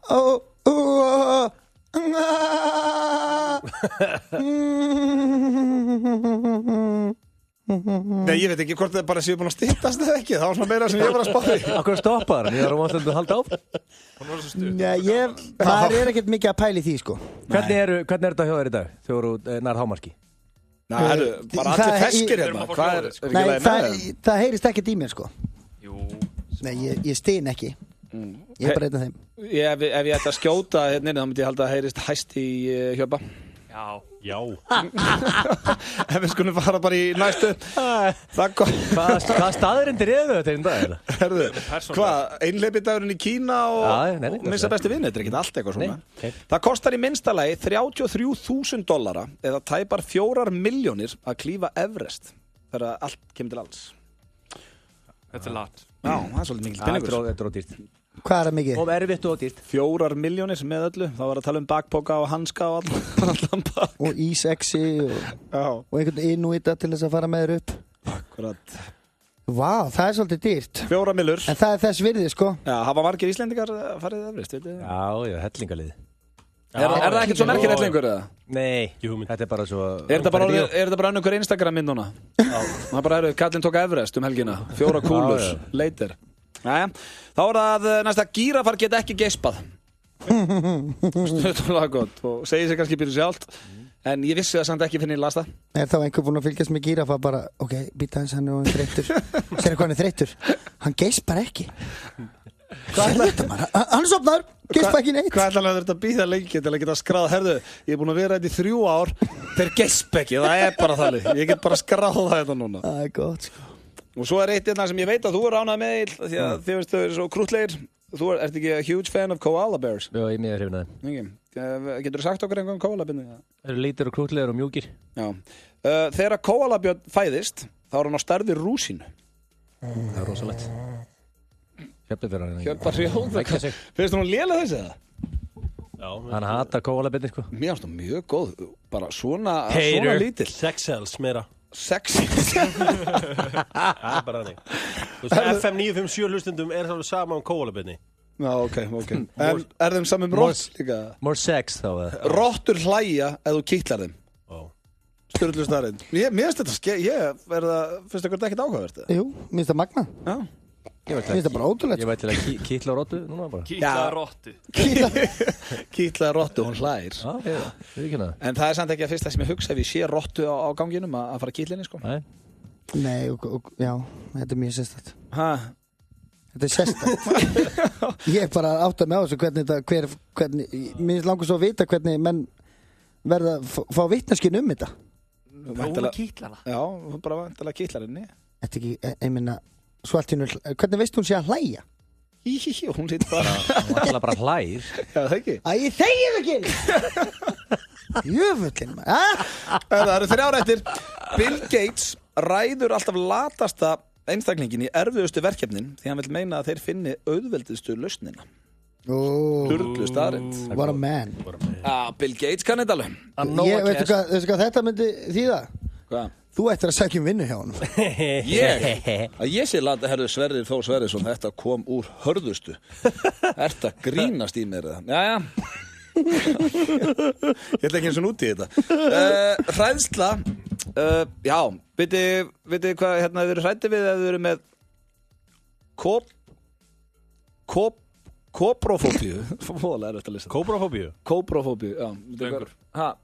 Nei, ég veit ekki hvort það bara séu búin að styttast eða ekki. Það var svona meira sem ég var að spá í. Akkur stoppar hann, ég var að halda á. Já, maður er ekkert mikið að pæli því, sko. Hvernig er þetta hjá þér í dag, þegar þú nærð hámarki? Nei, bara allir feskir hérna. Nei, það heyrist ekkert í mér, sko. Jú. Nei, ég styn ekki. Ég er bara einn af þeim. Ef ég ætti að skjóta hérna inni, þá myndi ég halda að heyrist hæst í Hjöpa. Já. Ef við skulum fara bara í næstu. Hvaða staðarindir eru þetta einn dag? Herðu, hvað? Einhleypidagurinn í Kína og missa besti vinn, þetta er ekki allt eitthvað svona. Það kostar í minnsta lagi $33,000 eða tæpar 4 milljónir að klífa Everest þegar allt kemur til alls. Þetta er lat. Já, það er svolítið mikil peningur. Þetta er ódýrt. Hvað er það mikið? Og erfitt og ódýrt. 4 milljónir með öllu. Þá var að tala um bakpoka og hanska og allan bak. Og ísexi og einhvern innúita til þess að fara með þér upp. Akkurat. Vá, það er svolítið dýrt. 4 millur. En það er þess virði, sko. Já, hafa margir Íslendingar farið Everest, veit þið? Já, hellingalið. Er það ekkert svo merkir hellingur, eða? Nei, þetta er bara svo... Er þetta bara annað hver Instagram mynd núna? Það bara kallinn tók Everest helgina. 4 kúlur, later. Næja, þá er það næsta gírafar geta ekki geispað. Stöðulega gott og segir sér kannski byrju sjálft. En ég vissi það samt ekki fyrir ég las það. Er þá einhver búinn að fylgjast með gírafa bara, ok, býta hans, hann er þreyttur. Sér hvað hann er þreyttur? Hann geispar ekki. Hvað er þetta maður? Hann sopnar, geispa ekki neitt. Hvað ætlaði þetta að býða lengi til að geta skráð? Herðu, ég er búinn að vera þetta í 3 ár. Þeir geispa ekki, það er bara þannig. Ég get bara skráð þetta núna. Það er gott, sko. Og svo er eitt sem ég veit að þú er ánægð með því að þið veist þau eru svo krútlegir. Þú ert ekki a huge fan of koala bears? Já, ég er hrifin að þeim. Getur þú sagt okkur einhverjum koalabjörni? Það eru lítir og krútlegir og mjúkir. Já. Þegar koalabjörn fæðist, þá er hann á stærð við rúsínu. Það er rosalegt. Hjöppi fyrir hann. Hjöppa hrjóð. Finnst þú hún lélega þessi það? Já. Hann hatar koalabjörni, sko. Mér finnst þú mjög góð. Bara svona lítill. Sex cells meira. Sex bara þannig. Þú veist, FM 957 hlustundum er það sama kóalabjörni. Já, ok. En er þeim saman rott líka? More sex þá. Rottur hlæja ef þú kittlar þeim. Sturlu starinn. Mér finnst þetta finnst það ekkert áhugavert? Jú, mér finnst það magna. Já. Mér finnst það bara ótrúlegt. Ég væri til að kýtla rottu núna bara. Kýtla rottu, hún hlær. Já, en það samt ekki að fyrsta sem ég hugsa ef ég sé rottu á ganginum að fara að kýtla henni, sko. Nei, já, þetta mjög sérstætt. Þetta sérstætt. Ég bara átta mig á þessu hvernig mér langar svo að vita hvernig menn verða fá vitneskinn þetta. Hún kýtlar það. Já, hún bara vantilega kýtlar henni. Þetta ekki, ég meina, hvernig veist hún sé að hlæja? Hún sýtt bara. Hún ætla bara að hlægir. Já, það ekki. Ég þegið ekki. Jöfullin, Það eru 3 ára eftir. Bill Gates ræður alltaf latasta einstaklingin í erfiðustu verkefnin því hann vil meina að þeir finni auðveldistu lausnina. Sturlu starrend. What a man. Bill Gates kann þetta alveg. Veistu hvað þetta myndi þýða? Hvað? Þú ættir að sækja vinnu hjá honum. Ég sé herðu Sverrir Þór Sverrisson, þetta kom úr hörðustu. Ertu að grínast í mér eða? Jæja. Ég ætla ekki eins og út í þetta. Hræðsla. Já, veitir hvað hérna þið eru hræddir við eða þið eru með koprofóbíu. Fóðalega er þetta að lista. Koprofóbíu, já. Drengur.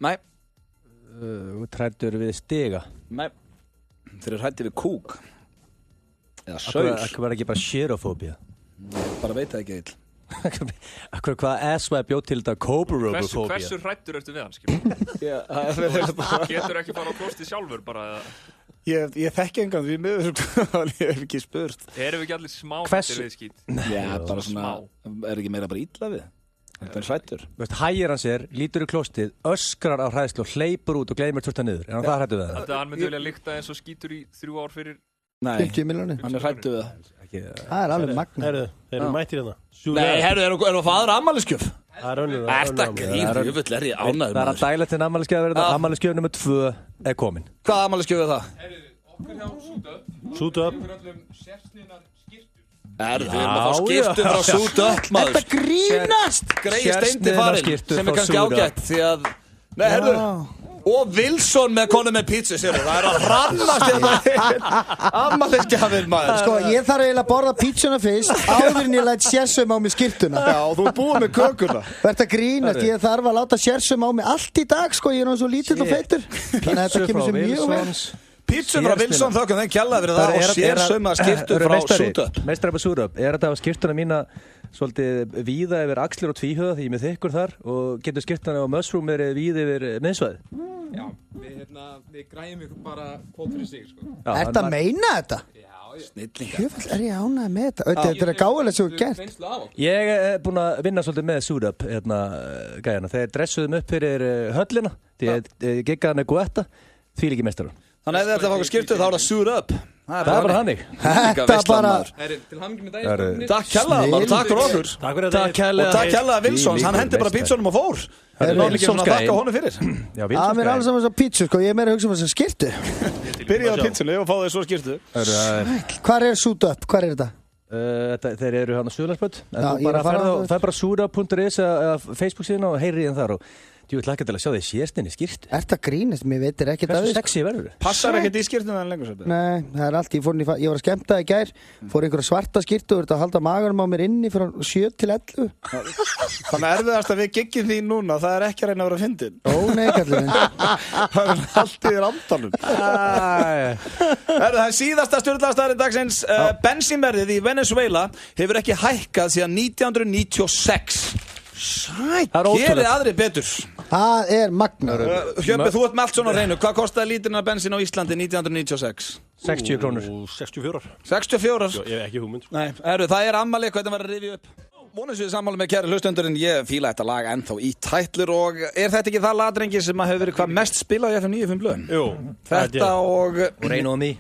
Nei. Hræddur við stiga. Nei. Þeir eru hræddir við kúk. Eða saur. Akkur var ekki bara xerofóbía? Bara veit það ekki eill. Akkur hvað S.Y. bjóð til þetta koprofóbía? Hversu hræddur ertu við hann, skilur? Getur ekki fara á klostið sjálfur bara? Ég þekki engan því miður, ég hef ekki spurt. Erum við ekki allir smá hræddir við skít? Já, bara svona, er ekki meira bara illa við? Þetta er hræddur. Hægir hann sér, lítur í klostið, öskrar á hræðslu og hleypur út og gleymir turta niður. Er hann það hræddur við það? Þetta hann myndi vilja lykta eins og skítur í 3 ár fyrir... Nei, 50 milljónir. Hann er hræddur við það. Það er alveg magna. Þeir eru mættir hérna. Nei, erum við að fá aðra ammælisgjöf? Það er önnur. Ertu að grína? Ég vil er ég ánægður. Það er að dæla til ammælisgjöf að verða. Ammælisgjöf nr. 2 er komin. Hvað ammælisgjöf er það? Okkur hjá Suit Up. Við erum að fá skiptum frá Suit Up, maður. Þetta grínast. Greið steindi farinn, sem er kannski ágætt því að, nei, herðu, og Wilson með konu með pítsu, sér það er að hrannast hérna ammælisgjafir, maður. Sko, ég þarf eiginlega að borða pítsuna fyrst áður en ég læt sérsum á mig skyrtuna. Já, þú er búið með kökuna. Þetta grínast, ég þarf að láta sérsum á mig allt í dag, sko, ég er svo lítill og feitur. Þannig að þetta kemur sér mjög vel. Pítsun frá Wilson, þökkum þeim kjalla fyrir það og sérsöma skirtu frá Suit Up. Meistari Suit Up, er þetta að skirtuna mína svolítið víða yfir axlir og tvíhöða því ég er með þykkur þar og getur skirtuna á mushroom er víð yfir miðsvæði? Já, við græjum ykkur bara kvót fyrir sig, sko. Er þetta að meina þetta? Snillinga. Jöfnvel er ég ánægð með þetta. Þetta er gáðilegt sem þú gert. Ég er búinn að vinna svolítið með Suit Up gæjana. Þeir dressuðum upp fyrir höllina því giggaðan er guetta því líki meistarar. Þannig að ef þetta fáið skirtu þá er það Suit Up. Það er bara hannig. Þetta bara... Til hamingju með daginn. Takk kjallaða maður, takk fyrir okkur. Takk kjallaða. Og takk kjallaða Wilsons, hann hendi bara pítsunum og fór. Það er náttúrulega ekki svona að þakka honum fyrir. Já, Wilsons. Það er alls saman þessar pítsu, sko, ég er meira að hugsa um þessar skirtu. Byrjaði á pítsunni og fáði svo skirtu. Hvar er Suit Up? Hvar er þetta? Þeir eru hann á Suðurlandsbraut. Það er bara suda.is eða Facebook síðan og heyri í þar og Þú ætla ekki til að sjá því sérstinni skýrtu. Er það grínast? Mér veitir ekki það. Hversu sexy verður þið? Passar ekkert í skýrtuna en lengur svo? Nei, það er allt. Ég var að skemmta í gær, fór einhverja svarta skýrtu og verður að halda maganum á mér inni frá 7 til 11. Þannig erfiðast að við giggum því núna, það er ekki að reyna að vera fyndin. Ó, nei, kallinn. Það er allt í þér andanum. Það er síðasta stjórnlagsstaðurinn dagsins. Bensínverðið í Venezuela hefur ekki hækkað síðan 1996. Gerið aðri betur. Það er magna. Hjöppi, þú ert með allt svona reynu. Hvað kostaði lítirinn af bensín á Íslandi 1996? 60 krónur. 64. 64? Ég hef ekki hugmynd. Nei, það er ammali, hvernig var að rifja upp? Vonum við sammála með kæri hlustendurinn. Ég fíla þetta lag ennþá í tætlur og er þetta ekki það ladrengi sem hefur verið hvað mest spilað í FM 95 blöðum? Jú. Þetta og Rain on Me.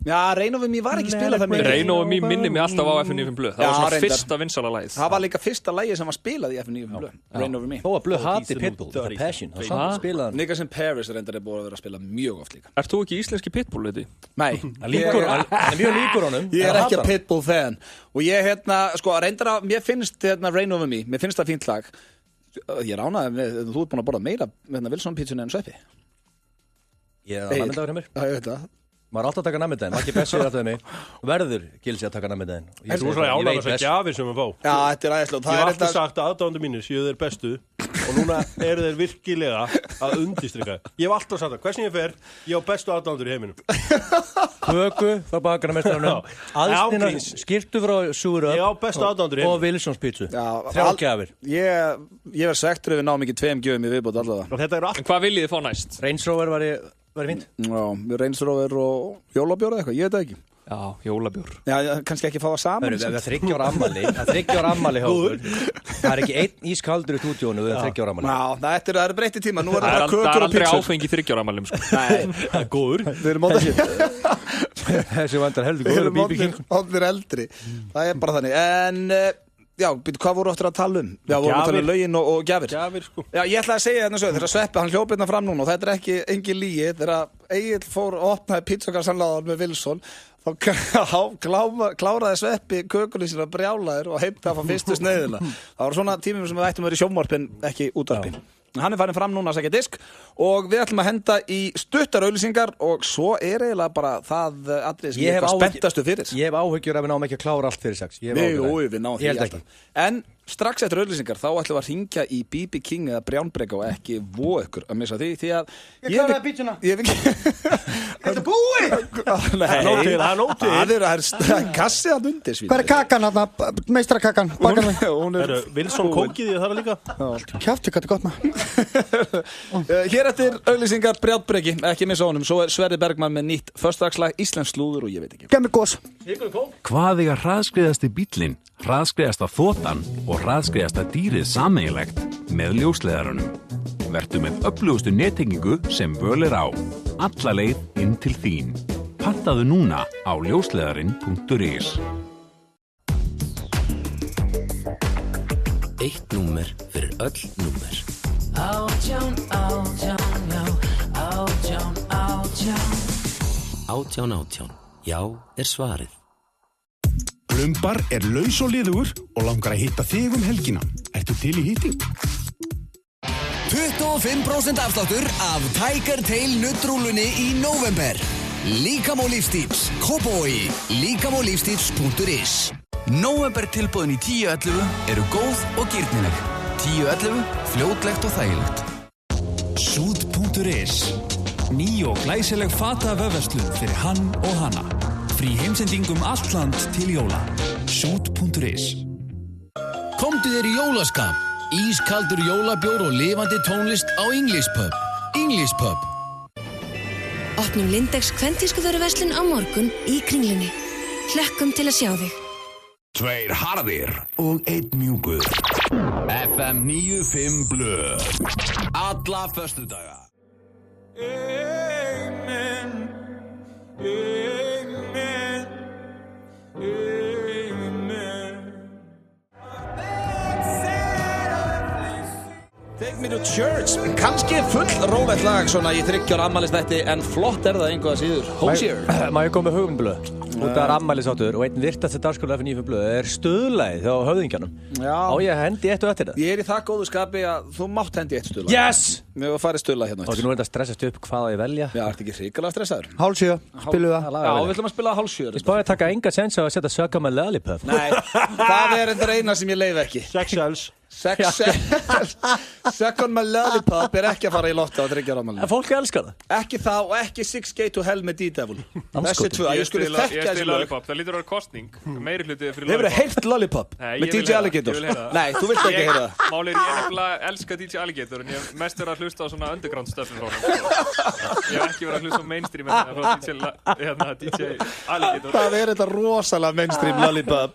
Já, Rain on Me var ekki spilað það mikið. Rain on Me minni mig alltaf á FM 95 blöð. Það var svona fyrsta vinsala lagið. Það var líka fyrsta lagið sem var spilað í FM 95 blöð. Rain over Me. Þó að blöð hati Pitbull, það er Passion. Það samt spilaðan. Niggas in Paris reyndar er búið að vera að spila mjög oft líka. Ert þú ekki íslenski Pitbull, veit ég? Nei. Mjög líkur honum. Ég er ekki Pitbull fan. Og ég sko reyndar að mér finnst Rain over Me, mér finnst það fínt lag. Ég er ánægður með þú ert búin að borða meira Wilson pítsunni en Sveppi. Ég er nammidagur hjá mér. Já, ég veit það. Maður er alltaf að taka nammidaginn, ekki Bessi er alltaf með mig. Verður Gilsi að taka nammidaginn. En þú svona álæg þessar gjafir sem við fá. Já, þetta er æðislegt. Ég hef alltaf sagt að aðdáendur mínir séu þeir bestu og núna eru þeir virkilega að undirstrika. Ég hef alltaf sagt það, hversin ég fer, ég á bestu aðdáendur í heiminum. Köku frá bakarameistaranum, aðstina skirtu frá Súröf og Wilsons pítsu. 3 gjafir. Ég verð sektur ef við náum ekki 2 gjöfum í viðbót allavega. En hvað viljið þið fá næst? Range Rover var fínt. Já, Range Rover og jólabjór eða eitthvað, ég veit það ekki. Já, jólabjór. Já, kannski ekki fá það saman. Það er 3 ára ammali. Það er 3 ára ammali hjá okkur. Það er ekki einn ískaldur í stúdíónu við 3 ára ammali. Já, það eru breytti tíma. Nú er það kökur og pítsur. Það er aldrei áfengi 3 ára ammalum, sko. Nei, það er góður. Við erum Þessi vandar heldur góður og BB King. Við erum eldri. Það er bara þannig. En... Já, hvað voru áttur að tala um? Já, voru að tala um lögin og gjafir. Gjafir, sko. Já, ég ætla að segja þetta þegar Sveppi, hann hljóp hérna fram núna og þetta er engin lygi. Þegar Egill fór og opnaði pítsukarsanlaðan með Wilson, þá kláraði Sveppi kökunni sína brjálaður og heimti að fá fyrstu sneiðina. Það voru svona tímum sem við ættum að vera í sjónvarpin, ekki útvarpi. Hann er farin fram núna að segja disk og við ætlum að henda í stuttar auglýsingar og svo er eiginlega bara það atriði sem ég er spenntastu fyrir. Ég hef áhyggjur að við náum ekki að klára allt fyrir 6. Við náum því alltaf. En strax eftir auglýsingar þá ætlum við að hringja í BB King eða Brjánbreka og ekki voða ykkur að missa því að ég kláraði pítsuna. Þetta er búið! Nei, það er kassi að undir svín. Hvað er kakan þarna? Meistarakakan? Wilson kókið ég þar líka. Kjafti, hvað er gott maður? Hér eftir auglýsingar Brjánbreki, ekki missa honum. Svo er Sverrir Bergmann með nýtt föstudagsslag, íslenskt slúður og ég veit ekki. Gef mér gos. Hvað eiga hraðskreiðasti bíllinn, hraðskreiðasta þotan og hraðskreiðasta dýrið sameiginlegt með ljósleiðarunum? Vertu með öflugustu nettengingu sem völ er á. Alla leið inn til þín. Pantaðu núna á ljósleiðarinn.is. Eitt númer fyrir öll númer. 18, 18, já. 18, 18. 18, 18. Já, er svarið. Plumbar er laus og liðugur og langar að hitta þig helgina. Ertu til í hitting? 25% afsláttur af Tiger Tail nuttrúlunni í nóvember. Líkam og lífstíls, Kópavogi, líkamoglyfstíls.is. Nóvember tilboðin í 10.11 eru góð og gírnileg. 10.11, fljótlegt og þægilegt. Súd.is. Ný og glæsileg fata vefverslun fyrir hann og hana. Frí heimsendingum allt land til jóla. Súd.is. Komdu þér í jólaskap. Ískaldur jólabjór og lifandi tónlist á English Pub. English Pub. Opnum Lindex kventískuvöruverslun á morgun í Kringlunni. Hlökkum til að sjá þig. 2 harðir og 1 mjúkur. FM 95 blöð. Alla föstudaga. Amen. Amen. Amen. Take me to church. Kanski full rólegt lag svona í 3 ára afmælisþætti en flott er það einhvað að síður. Hosier. Má ég koma með hugmyndblöð? Út af afmælisáttur og einn virtasti dagskóla F95 blöð er stuðlæð hjá höfðingjanum. Já. Á ég hendi eitt og eftir það? Ég er í það góðu skapi að þú mátt hendi eitt stuðlag. Yes! Við erum að fara í stuðlag hérna. Og nú er þetta stressast upp hvað ég velja. Já, ertu ekki hrikalega stressaður? 6:30, spilum það. Já, við ætlum að spila 6:30. Ég spáði að taka enga sens á að setja Suck on my lollipop. Nei, það er þetta eina sem ég leif ekki. Suck on my lollipop er ekki að fara í lotta á 3 ára afmælinu. En fólk elskar það. Ekki það og ekki 6 to hell með D-Devil. Þessi 2, ég skulle þekka þessi lög. Lollipop, það lítur að vera kostning. Meiri hlutið fyrir Lollipop. Hefur þið heyrt Lollipop? Nei, með DJ Alligator? Nei, þú vilt ekki heyra það. Málið ég nefnilega elska DJ Alligator en ég hef mest verið að hlusta á svona underground stöfnum frá hann. Ég hef ekki verið að hlusta á mainstream frá DJ Alligator. Það er þetta rosalega mainstream Lollipop.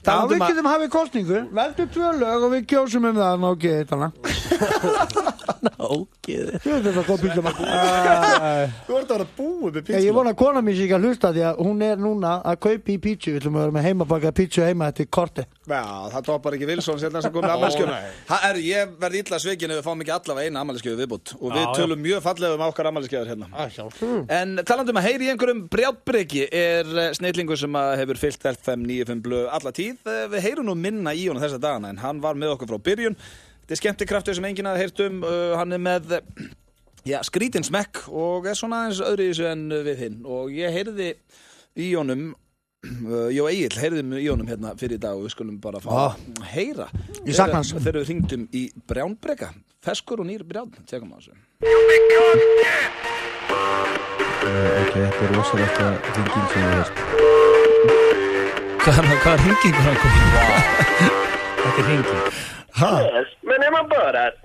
En við getum hafið kostningu. Veldu 2 lög og við kjósum það nákið þetta. Nákið. Þetta er góð pizza. Þú ert að vera búið með pizza. Ég vona að kona mín sé ekki að hlusta því að hún er núna að kaupa í pizza. Við ætlum að vera með heimabakað pizza heima eftir korti. Já, það toppar ekki Wilson sem kom með afmælisgjöf. Ég verði illa svikinn ef við fáum ekki allavega eina afmælisgjöf viðbútt og við tölum mjög fallega um okkar afmælisgjöfur hérna. En talandi að heyri í einhverjum Brjánbreki er snillingur sem hefur fylgt FM 95 blöð alla tíð. Við heyrum nú minna í honum þessa dagana en hann var með okkur frá byrjun. Þetta er skemmtikraftur sem enginn hafði heyrt hann er með skrítinn smekk og svona eins öðru í þessu en við hinn og ég heyrði í honum Jó Egil, heyrðum í honum hérna fyrir í dag og við skulum bara fá að heyra Ég sakna hans. Þegar við hringdum í Brjánbreka feskur og nýr Brján, tekum á þessu Ok, þetta rosalegt að hringing sem við veist Hvað hringingur hann kom? Þetta hringing Yes, my name is Borat.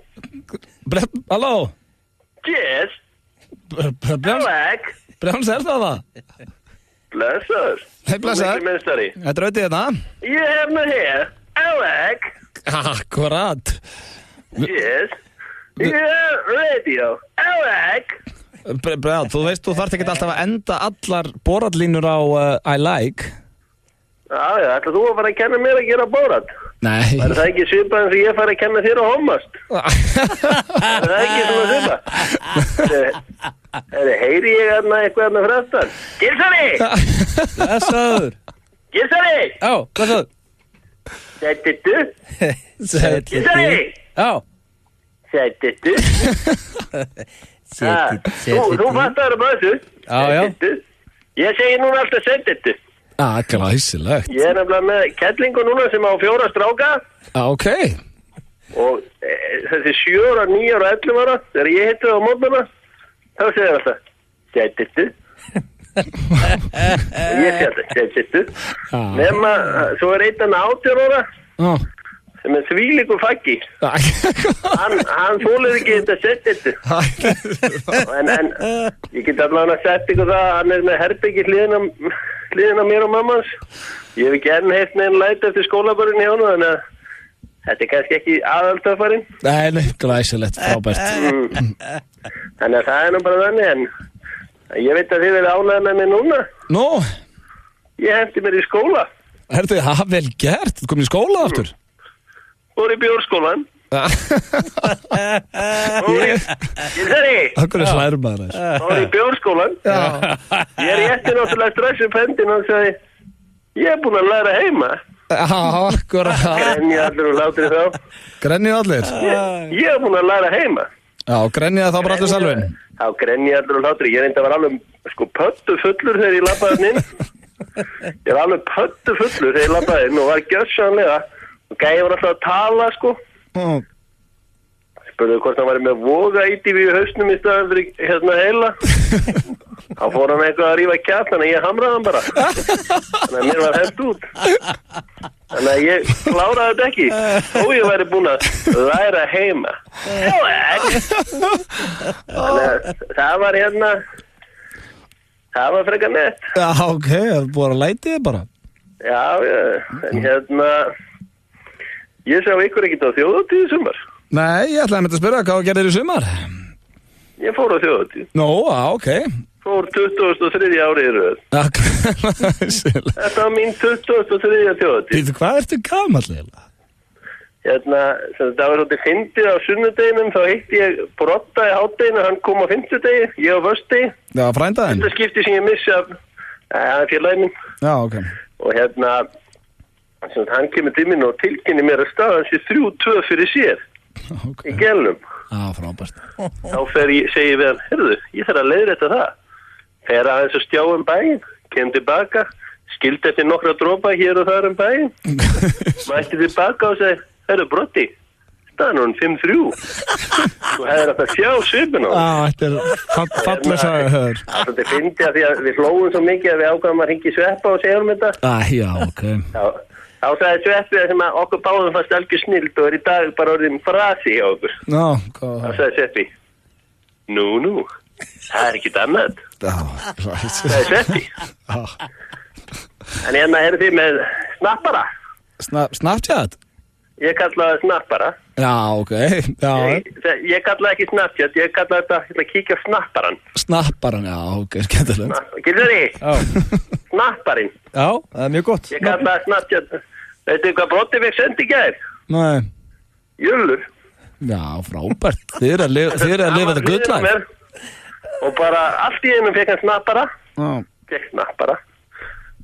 Halló? Yes. Brjáns, er það? Blessur. Hei, blessar. Þetta er auðvitað þetta. You have me here. Alec. Akkurat. Yes. You have radio. Alec. Brján, þú veist, þú þarft ekki alltaf að enda allar borallínur á I like. Já, ætla þú að fara að kenna mér að gera Borat? Nei. Er það ekki svipað eins og ég fara að kenna þér að hommast? Er það ekki svona svipað? Heyri ég hérna eitthvað fræstan? Gilsari! Blessaður! Gilsari! Já, blessaður! Sættitu? Gilsari! Já! Sættitu? Þú fattar um þessu? Já. Ég segi núna alltaf sættitu. Glæsilegt. Ég nefnilega með kettlingu núna sem á 4 stráka. Ok. Og þessi 7 ára, 9 ára, 11 ára, þegar ég hitti það á mótnana, þá segir alltaf, sættitu. Og ég segi alltaf, sættitu. Nefna, svo er einn 18 ára, sem er þvílíkur faggi. Hann þolir ekki þetta sættitu. En ég get allavega að setja ykkur það, hann er með herbyggi hliðina mér og mammans. Ég hef ekki enn heilt neginn læt eftir skólabörun hjá hann, þannig að þetta er kannski ekki aðaltöfarinn. Nei, glæsilegt, frábært. Þannig að það er nú bara þannig, en ég veit að þið verið ánægð með mig núna. Nú? Ég hendi mér í skóla. Herðu, vel gert, þú komin í skóla aftur? Fór í bjórskólan. Akkur er slærum maður þess. Fór í bjórskólan. Ég er rétti náttúrulega strax upp hendin og sagði, ég er búin að læra heima. Akkurat. Grenja allir og látri þá. Grenja allir? Ég er búin að læra heima. Já, grenja þá bara allir selvin. Já, grenja allir og látri. Ég reyndi að vera alveg pöttu fullur þegar ég labbaði inn. Ég var alveg pöttu fullur þegar ég labbaði inn og var gjörsamlega. Og gæði var alltaf að tala, sko. Spurði hvort hann væri með voga ítífi í hausnum í staðan fyrir hérna heila. Þá fór hann eitthvað að rífa kjatt, þannig að ég hamraði hann bara. Þannig að mér var hent út. Þannig að ég kláraði þetta ekki. Og ég væri búin að læra heima. Þannig að það var hérna, það var frekar nett. Já, ok, það er búin að læti þið bara. Já, en hérna, ég sá ykkur ekkert á þjóðhátíð í sumar. Nei, ég ætlaði að spyrja hvað gerðir í sumar. Ég fór á þjóðhátíð. Nú, ok. Fór 23. árið í röð. Þetta var mín 23. þjóðhátíð. Býtu, hvað ertu gamall eiginlega? Hérna, það var svolítið fyndið á sunnudeginum, þá hitti ég Brotta í hádeginu, hann kom á fimmtudegi, ég á föstudegi. Já, frændaðinn. Þetta skipti sem ég missi af, það er félaginn minn. Já, ok. Og hérna, hann kemur til mín og tilkynni mér að staðan sé 3-2 fyrir sér. Í gelnum. Já, frábært. Þá segi ég við hann, heyrðu, ég þarf að leiðrétta það. Fer aðeins að stjá bæinn, kem tilbaka, skildi eftir nokkra dropa hér og þar bæinn. Mætti tilbaka og segi, heyrðu Brotti, staðan hún 5-3. Þú hefur að sjá svipin á. Þetta er fallega sagði höður. Þetta fyndi að því að við hlóðum svo mikið að við ákvæmum að ringi Sveppa og segja þetta. Já, ok. Þá sagði Sveppi sem að okkur báðum fannst algjör snild og er í dag bara orðin frasi hjá okkur. Já, hvað? Þá sagði Sveppi, nú, það er ekkit annað. Það sagði Sveppi. En hérna eru þið með snappara. Snapchat? Ég kalla það snappara. Já, ok. Ég kalla ekki Snapchat, ég kalla þetta að kíkja á snapparan. Snapparan, já, ok, skemmtilegt. Gilsari, snapparinn. Já, það er mjög gott. Ég kalla það Snapchat. Veitu hvað Brotti fekk sendi í gær? Nei. Jullur. Já, frábært. Þið er að lifa þetta guðlæg. Og bara allt í einum fekk hann snappara. Já. Fekk snappara.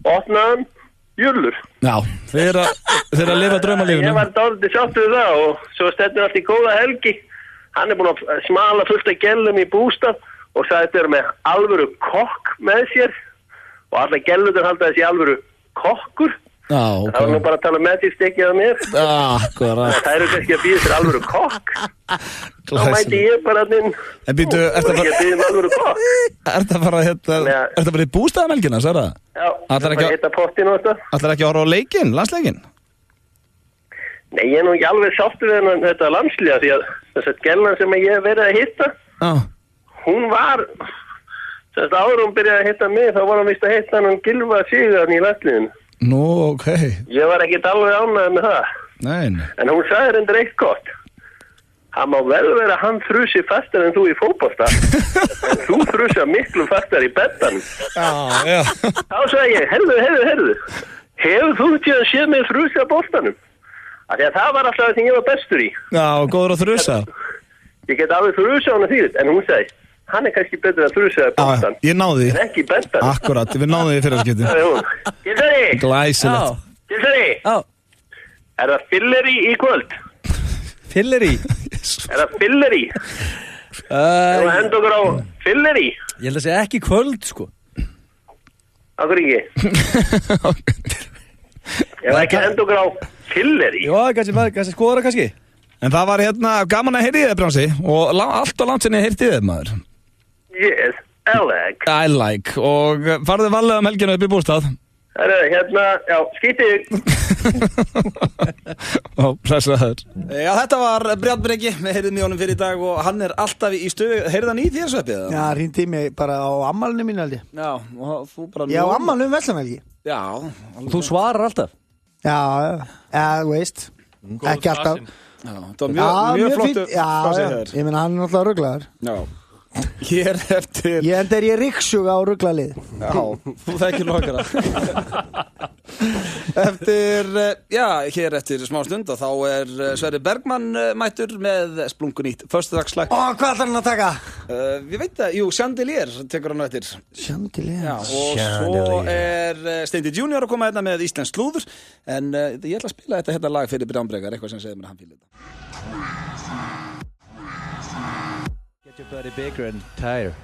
Opnaði hann, jullur. Já, þið er að lifa draumalífinu. Ég var dálítið sáttur við það og svo stefnir allt í góða helgi. hann búinn að smala fullt af gellum í bústað og sagði þetta með alvöru kokk með sér og alla gellutur halda þessi alvöru kokkur. Okay. Það var nú bara að tala með því stikkið að mér. Akkurat. Það eru kannski að býða sér alvöru kokk. Þá mæti ég bara þinn. En býtu, ertu að býða alvöru kokk? Ertu að fara í bústaðamelgina, sagði það? Já, það var að hitta pottin og þetta. Ætlar ekki að horfa á leikinn, landsleikinn? Nei, ég nú ekki alveg sáttur við þetta landsliða því að þess að gellan sem ég hef verið að hitta, hún var, þess að áður hún byrjaði að hitta mig, þá var hún vist að hitta hann Gylfa Sigurðarn í landsliðinu. Nú, ok. Ég var ekkert alveg ánægð með það. Nei. En hún sagði reyndar eitt gott. Það má vel vera að hann þrusi fastar en þú í fótbolta. En þú þrusa miklu fastar í beddanum. Já. Þá sagði ég, heyrðu. Hefur þú tíðan séð mig þrusa boltanum? Af því að það var alltaf það sem ég var bestur í. Já, góður að þrusa. Ég get alveg þrusa hana því, en hún sagði, hann kannski betur að þrusa boltan. Ég náði. En ekki beddanum. Akkurat, við náðum því fyrir að skipti. Það er hún. Gilsari! Glæsilegt. Gilsari! Er það fylleri í kvöld? Fylleri? Er það fylleri? Þú hendur okkur á fylleri? Ég held að segja ekki kvöld, sko. Akkur ekki? Ég var ekki hendur okkur á fylleri? Já, kannski skoður það kannski. En það var gaman að heyri þið, Bránsi, og allt á langt sinni heyrti þið, maður. Yes, I like. Og farðu varlega helginu upp í bústað? Já, skítið. Pressaður. Já, þetta var Brjálbreki, við heyrðum í honum fyrir í dag og hann alltaf í stuði. Heyrði hann í þér sveppið? Já, hringdi í mig bara á ammálinu mínu held ég. Já, og þú bara... Já, á ammálinu Veslamelgi. Já. Þú svarar alltaf? Já, þú veist. Ekki alltaf. Já, það var mjög flottu. Já, ég meina hann náttúrulega rugglaður. Já. Hér eftir... Ég er í ryksuga á rugglalið. Já, þú þekkir nokkara. Hér eftir smá stund og þá Sverrir Bergmann mættur með splunkunýtt föstudagslag. Hvað ætlar hann að taka? Ég veit það, Chandelier tekur hann eftir. Chandelier? Já, og svo Steindi Junior að koma hérna með íslensk slúður en ég ætla að spila þetta lag fyrir Brjálbrekar, eitthvað sem segir mér að hann fílar þetta. Get your body bigger and tighter.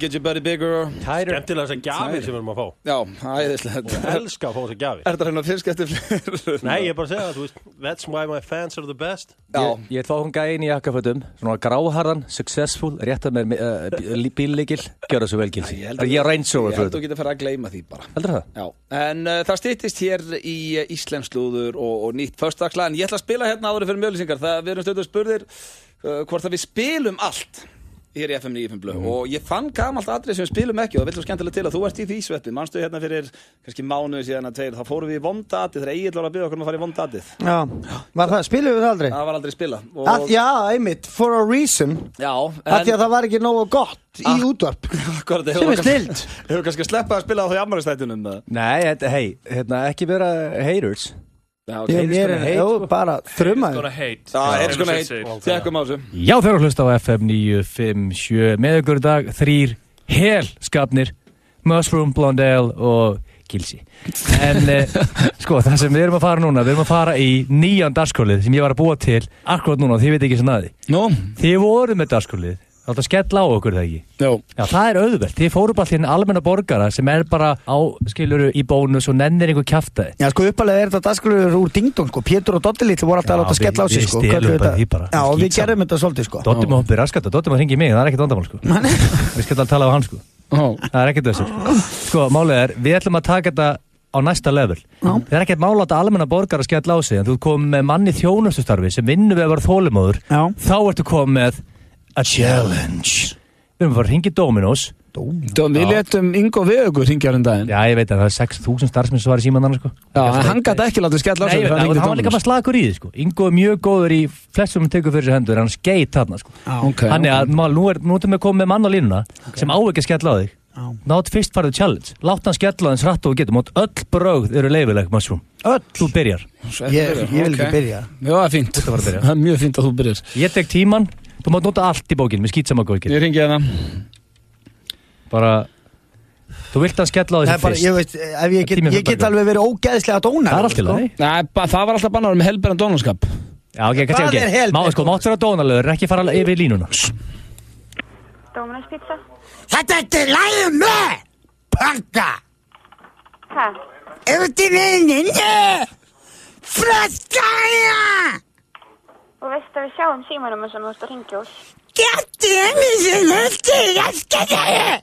Get your body bigger. Tighter. Skemmtilega þessar gjafir sem við erum að fá. Já, æðislega. Ég elska að fá þessar gjafir. Er þetta hérna fyrst eftir fleiri? Nei, ég er bara að segja það, þú veist, that's why my fans are the best. Já. Ég fá hún gæinn í jakkafötum, svona gráharðan, successful, rétt að mér bíllíkil, gjör það svo vel Gilsi. Ég er Range Rover. Ég held þú getur að fara að gleyma því bara. Heldur það? Já. En það styttist hér í íslensk slúður og nýtt föstudagslag. En ég ætla að spila hérna áður fyrir mjöglýsingar. Við erum stöðuð spurðir hvort að við spilum allt hér í FM 95 Blöð og ég fann gamalt atrið sem við spilum ekki og það vill svo skemmtilega til að þú ert í því sveppi. Manstu hérna fyrir kannski mánuði síðan að tveir, þá fórum við í vondatið þegar Egill var að biðja okkur að fara í vondatið. Já, var það, spilum við það aldrei? Það var aldrei spila. Já, einmitt, for a reason. Já. Af því að það var ekki nógu gott í útvarp. Akkurat, sem snilt. Hefur kannski sleppað að spila á því afmælisþættinum? Nei, ekki vera haters. Ég er bara þrummaður. Haters gonna hate. Þekkum á þessu. Já, þeir eru að hlusta á FM 957 með ykkur í dag 3 helskapnir Mushroom, Blondale og Gilsi. En það sem við erum að fara núna, við erum að fara í 9. dagskólið sem ég var að búa til akkurat núna og þið veit ekki sem aði. Þið voru með dagskólið. Það átt að skella á okkur það ekki? Já. Já, það er auðvelt. Þið fóru bara til hérna almenna borgara sem er bara á, skiluru, í bónus og nennir einhver kjaftaði. Já, uppalega er þetta dagskrúður úr dingdong, Pétur og Doddi litlu voru alltaf að láta skella á sig, Við stelum bara því bara. Já, og við gerðum þetta svolítið, Doddi má hoppið raskata, Doddi má hringi mig, það er ekkert vandamál, Við skellum að tala á hann, Það er ekkert þessu. Málið við ætlum að taka þetta á næsta level. Það er ekkert mála að almenna borgara skella á sig, en þú kom með manni þjónustustarfi sem vinnur við að vera þolinmóður, þá ertu komið með a challenge. Við erum að fara að ringi Dominos. Við letum Ingo Veðugur ringja um daginn. Já, ég veit að það er 6.000 starfsmenn sem var í símann hann, Já, hann gæti ekki látið skella á sig. Nei, hann var líka bara slagur í því, Ingo er mjög góður í flestum sem tekur fyrir sér hendur, hann skeit þarna, Þannig að nú erum við komið með mann á línuna sem á ekki að skella á þig. Nátt fyrst farið challenge. Látt hann skella þess hratt og við getum. Öll brögð eru leyfileg, Mushroom. Þú byrjar. Ég vil ekki byrja. Já, það er fínt. Það er mjög fínt að þú byrjar. Ég tek tíman. Þú mátt nota allt í bókinu, með skýtsama bókinu. Ég ringi hérna. Bara, þú vilt að skella á þessu fyrst. Ég get alveg verið ógeðslega dónar. Það er allt í lagi. Nei, það var alltaf bannaður með helberan dónarskap. Já, ok, kannski ekki. Máttu vera dónalögur, ekki fara yfir línuna. Dominos pizza. Þetta er lægum með pakka. Hæ? Til vinninni. Flaskæja. Og veistu að við sjáum símanum sem þú ert að hringja úr? Gætti henni sem höldi, ég skal það.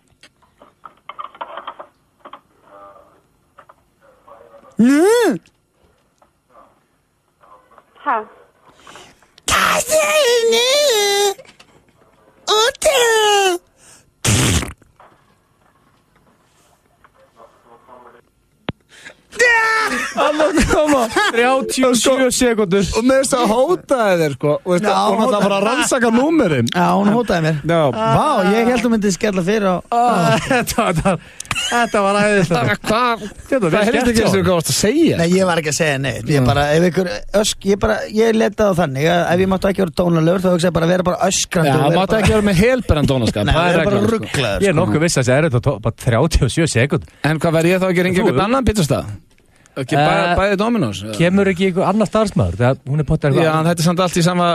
Hæ? Gætti henni. Úti. Koma 37 sekundur og með þess að hótaði þér sko og hún ætlaði að fara að rannsaka númerin. Já, hún hótaði mér. Vá, ég held að myndi skella fyrir á Þetta var æðislega. Hvað? Það helst ekki eins og hvað varst að segja. Nei, ég var ekki að segja neitt. Ég bara, ef ykkur ég letaði á þannig að ef ég máttu ekki vera dónalegur þá hugsa ég bara að vera bara öskrandi. Já, máttu ekki vera með helberan dónaskap. Nei, það er bara rugglaður. Ég er nokkuð viss að það er þetta bara 37 sekund. En hvað verð ég þá ekki að ringja einhvern annan pizzastað? Ekki bæði Dominos? Kemur ekki einhver annar starfsmaður? Þegar hún er pottar eitthvað. Já, en þetta er samt allt í sama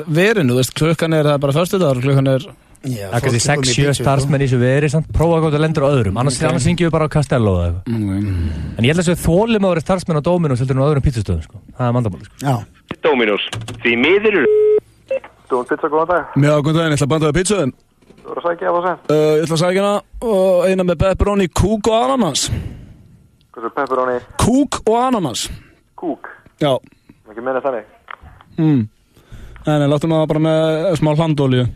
verinu, þú veist, klukkan er bara föstudagur, klukkan er... Það er kannski 6-7 starfsmenn í þessu veri, prófa hvort það lendur á öðrum, annars syngjum við bara á Castello eða eitthvað. En ég held að þessu þólum að vera starfsmenn á Dominos heldur en á öðrum pizzastöðum, sko. Það er mandamáli, sko. Já. Dominos, því miður Dón pizza, góðan dag. Já, góðan daginn, ég ætla að bandaði pizzaðum. Þú voru að sækja það sem? Ég ætla að sækja hana og eina með pepperoni, kúk og ananas. Hvað er pepperoni? Kúk og ananas. Kúk? Já. Ekki meina þannig? Nei, láttum að bara með smá hlandolíu.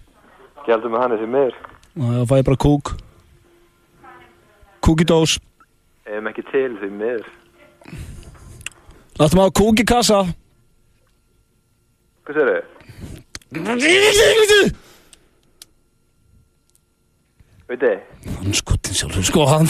Gjaldum með hann þessi miður. Það fæ ég bara kúk. Kúk í dós. Ef ekki til því miður. Láttum að kúk í kassa. Hvað sér þau? Veit þið? Hann skottin sjálfur, sko, hann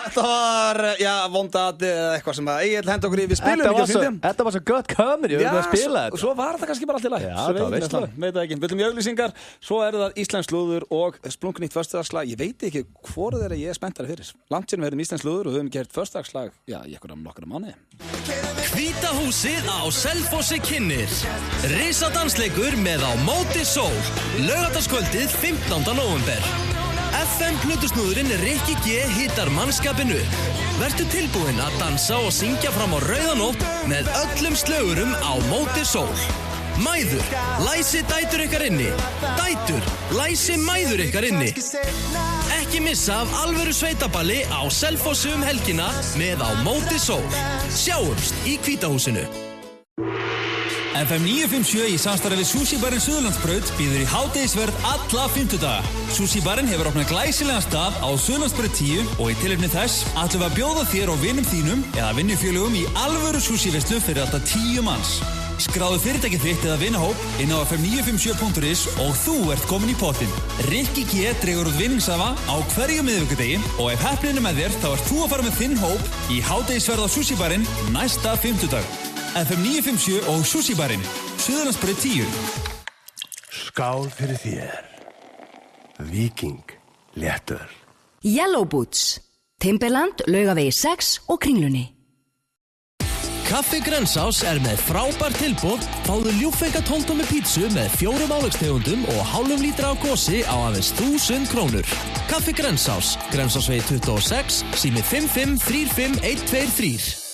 Þetta var, já, vondati eða eitthvað sem að Egil henda okkur í við spilum ekki að fyndum. Þetta var svo gott comedy, við erum að spila þetta. Svo var þetta kannski bara allt í lagi. Já, það var veistla. Veit það ekki, viljum í auglýsingar, svo eru það Íslensk slúður og splunkunýtt föstudagslag. Ég veit ekki hvort þeirra ég er spenntari fyrir. Langt sér við erum Íslensk slúður og höfum gert föstudagslag, já, í einhverjum nokkrum mánuði. Hvíta húsið á Selfossi kynnir Risadansleikur með Á móti sól Laugardagskvöldið 15. nóvember FM Plutusnúðurinn Rikki G hittar mannskapinn upp Vertu tilbúinn að dansa og syngja fram á rauðanótt með öllum slögurum Á móti sól Mæður, læsi dætur ykkar inni Dætur, læsi mæður ykkar inni Ekki missa af alvöru sveitaballi á Selfossi helgina með Á móti sól Sjáumst í Hvíta húsinu FM 957 í samstarfi við Sushi-barinn Suðurlandsbraut býður í hádegisverð alla 50 daga. Sushi-barinn hefur opnað glæsilegan stað á Suðurlandsbraut 10 og í tilefni þess ætlum við að bjóða þér og vinum þínum eða vinnufélögum í alvöru sushi-veislu fyrir alltaf 10 manns. Skráðu fyrirtækið þitt eða vinahóp inn á fm957.is og þú ert komin í pottinn. Rikki G dregur út vinningsafa á hverju miðvikudegi og ef heppnin er með þér þá ert þú að fara með þinn hóp í hádegisverð á Sushi-barinn næsta 50 dag. FM 957 og Sushi-barinn, Suðurlandsbraut 10. Skál fyrir þér. Viking léttöl. Yellow Boots, Timberland, Laugavegi 6 og Kringlunni. Kaffi Grensás er með frábær tilboð. Fáðu ljúffenga 12 tómmu pítsu með 4 áleggstegundum og hálfum lítra af gosi á aðeins 1000 krónur. Kaffi Grensás, Grensásvegi 26, sími 5535123.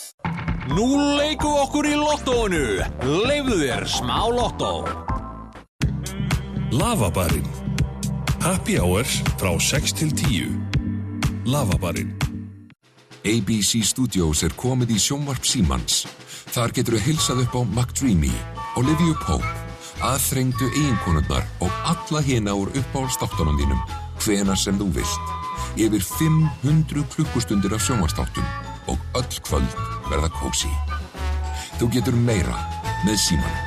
Nú leikum okkur í lottóinu. Leifðu þér smá lottó. Lavabarinn. Happy hours frá 6 til 10. Lavabarinn. ABC Studios er komið í sjónvarp Símans. Þar geturðu heilsað upp á McDreamy, Olivia Pope, aðþrengdu eiginkonurnar og alla hina úr uppáhaldsþáttunum þínum, hvenær sem þú vilt. Yfir 500 klukkustundir af sjónvarpsþáttum og öll kvöld verða kósí. Þú getur meira með Símanum.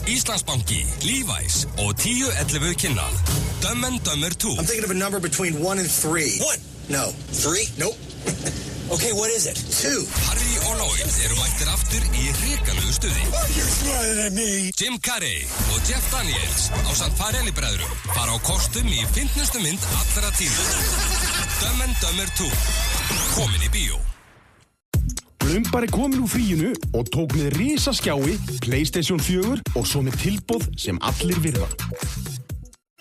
Íslandsbanki, Levi's og 1011 Kynnal. Dumb and Dumber 2. I'm thinking of a number between 1 and 3. 1? No. 3? Nope. Okay, what is it? 2. Harry og Lloyd eru mættir aftur í hrikalegu stuði. You're smarter than me. Jim Carrey og Jeff Daniels ásamt Farrelly-bræðrum fara á kostum í fyndnustu mynd allra tíma. Dumb and Dumber 2. Komin í bíó. Plumbar komin úr fríinu og tók með risaskjái, PlayStation 4 og svo með tilboð sem allir virða.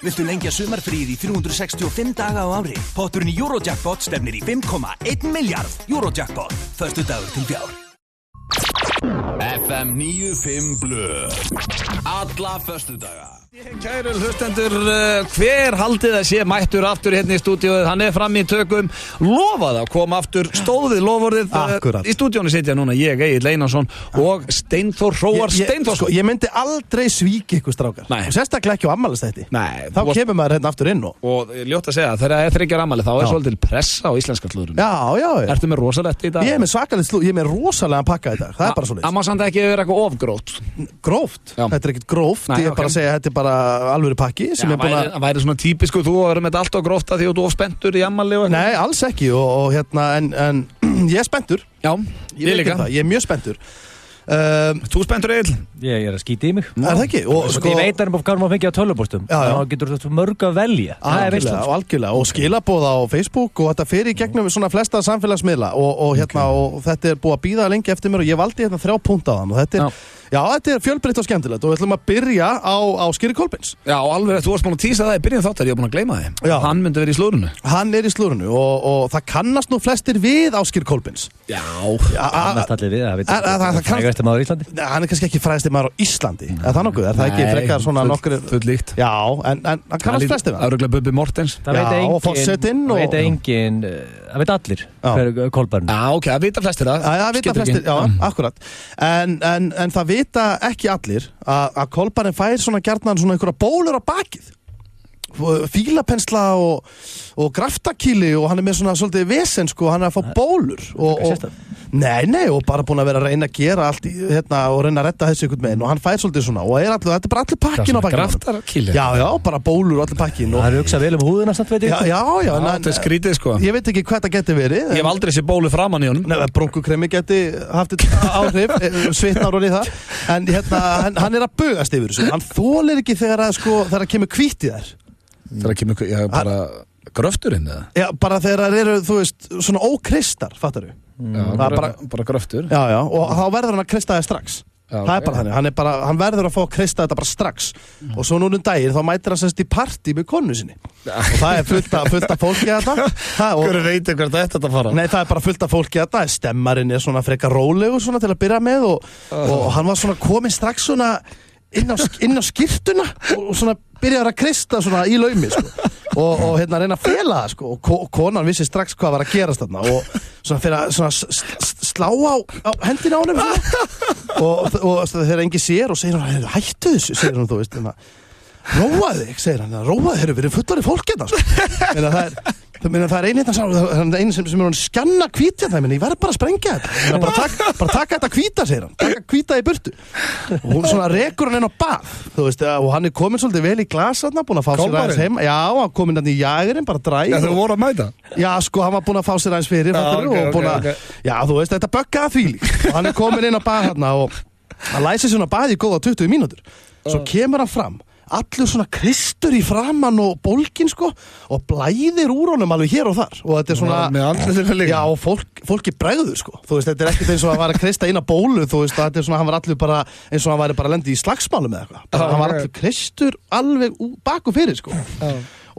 Viltu lengja sumarfríð í 365 daga á ári? Potturinn í Eurojackpot stefnir í 5,1 miljard. Eurojackpot, föstudagur til fjár. FM 95 Blö. Alla föstudaga. Kæru hlustendur, hver haldið að sé mættur aftur hérna í stúdíóið? Hann fram í tökum, lofaði að koma aftur, stóðið lofurðið. Í stúdíónu sitja núna ég, Egill Einarsson og Steinþór Hróar Steinþórsson. Ég myndi aldrei svíkja ykkur strákar. Og sérstaklega ekki á afmælistætti. Þá kemur maður hérna aftur inn og ljótt að segja, þegar það er 3 afmæli þá er svolítið pressa á íslenska slúðrunum. Já. Ertu með rosalegt í dag? Ég er með svakalegt slúð, ég er með rosalega pakka í dag. Það er bara svoleiðis. Það má samt ekki vera eitthvað ofgróft. Gróft? Þetta er ekkert gróft, ég er bara að segja þetta er bara alvöru pakki sem er búin að... Það væri svona típisku þú að vera með allt á grófta því að þú er spenntur í ammali og eitthvað? Nei, alls ekki og hérna, en ég er spenntur. Já, ég líka. Ég er mjög spenntur. Þú spenntur, Egill? Ég er að skýta í mig. Er það ekki? Ég veit að hvað maður fengið á tölvupóstum. Þá getur þú mörg að velja. Algjörlega, og skilaboð á Facebook og þetta fer í gegnum svona flesta samfélagsmiðla og þetta er búið að bíða lengi eftir mér og ég valdi hérna 3 punkta á þann og þetta er... Já, þetta er fjölbreytt og skemmtilegt og við ætlum að byrja á Skýri Kolbeins. Já, alveg, þú varst búin að tísa það í byrjun þáttar, ég var búin að gleyma þið. Já. Hann myndi verið í slúrunu. Hann er í slúrunu og það kannast nú flestir við á Skýri Kolbeins. Já. Kannast allir við, það veit frægasti maður á Íslandi. Hann er kannski ekki frægasti maður á Íslandi. Er það nokkuð? Er það ekki frekar svona nokkur... Full líkt. Já, en hann kannast flestir við. Örugglega Bubbi Mortens. Það veit enginn, það veit allir hver Kolbeinn. Já, ok, það vita flestir það. Já, vita flestir, já, akkurat. En það vita ekki allir að Kolbeinn fær svona gjarnan svona einhverja bólur á bakið. Fílapensla og graftakíli og hann er með svona svolítið vesen sko, hann er að fá bólur Nei, og bara búin að vera að reyna að gera allt hérna, og reyna að redda þessu ykkur með og hann fær svolítið svona og þetta er bara allir pakkin á bakkin. Graftakíli? Já, bara bólur og allir pakkin. Það er hugsað vel húðina samt veit ég. Já, þetta er skrítið sko. Ég veit ekki hvað það geti verið. Ég hef aldrei séð bólu framan í honum. Nei, brúnkukremi geti haft áhrif, svitnar og það. En hérna, hann er að bugast yfir þessu. Hann þolir ekki þegar að kemur hvítt í þær. Þegar kemur, bara gröfturinn eða? Já, bara þegar það eru, þú veist, svona ókristar, fattar þú? Já, bara gröftur. Já, og þá verður hann að krista það strax. Það er bara þannig, hann verður að fá að krista þetta bara strax. Og svo núna daginn þá mætir hann semst í partí með konu sinni. Og það er fullt af fólki að þetta. Hver veit hvert þetta fara? Nei, það er bara fullt af fólki að þetta. Stemmarinn er svona frekar rólegur svona til að byrja með og hann var svona kominn strax svona inn á skyrtuna og svona byrjar að krista svona í laumi sko. og hérna reyna að fela það sko. Og konan vissi strax hvað var að gerast þarna og svona fyrir að svona slá á hendina á honum og þegar engi sér og segir hann hættu þessu, segir hann þú veist róaði þig, segir hann róaði þeir eru verið fullari fólk hérna sko. Það er einu sem er hann skanna hvítja það, ég verður bara að sprengja þetta bara taka þetta hvíta, segir hann taka hvíta í burtu og hún svona rekur hann inn á bað, þú veist, og hann er komin svolítið vel í glas þarna, búin að fá sér aðeins heim hann komin hann í jægurinn, bara dræg Já, þú voru að mæta? Já, sko, hann var búin að fá sér aðeins fyrir Já, þú veist, þetta böggaði því lík og hann er komin inn á bað þarna og hann læsir svona bað í góða 20 mínútur svo kemur hann fram allur svona kristur í framann og bólgin sko og blæðir úr honum alveg hér og þar og þetta er svona já og fólki bregður sko þú veist þetta er ekkert eins og að vara að krista inn á bólu þú veist þetta er svona hann var allur bara eins og hann væri bara að lendi í slagsmálum eða eitthvað hann var allur kristur alveg bak og fyrir sko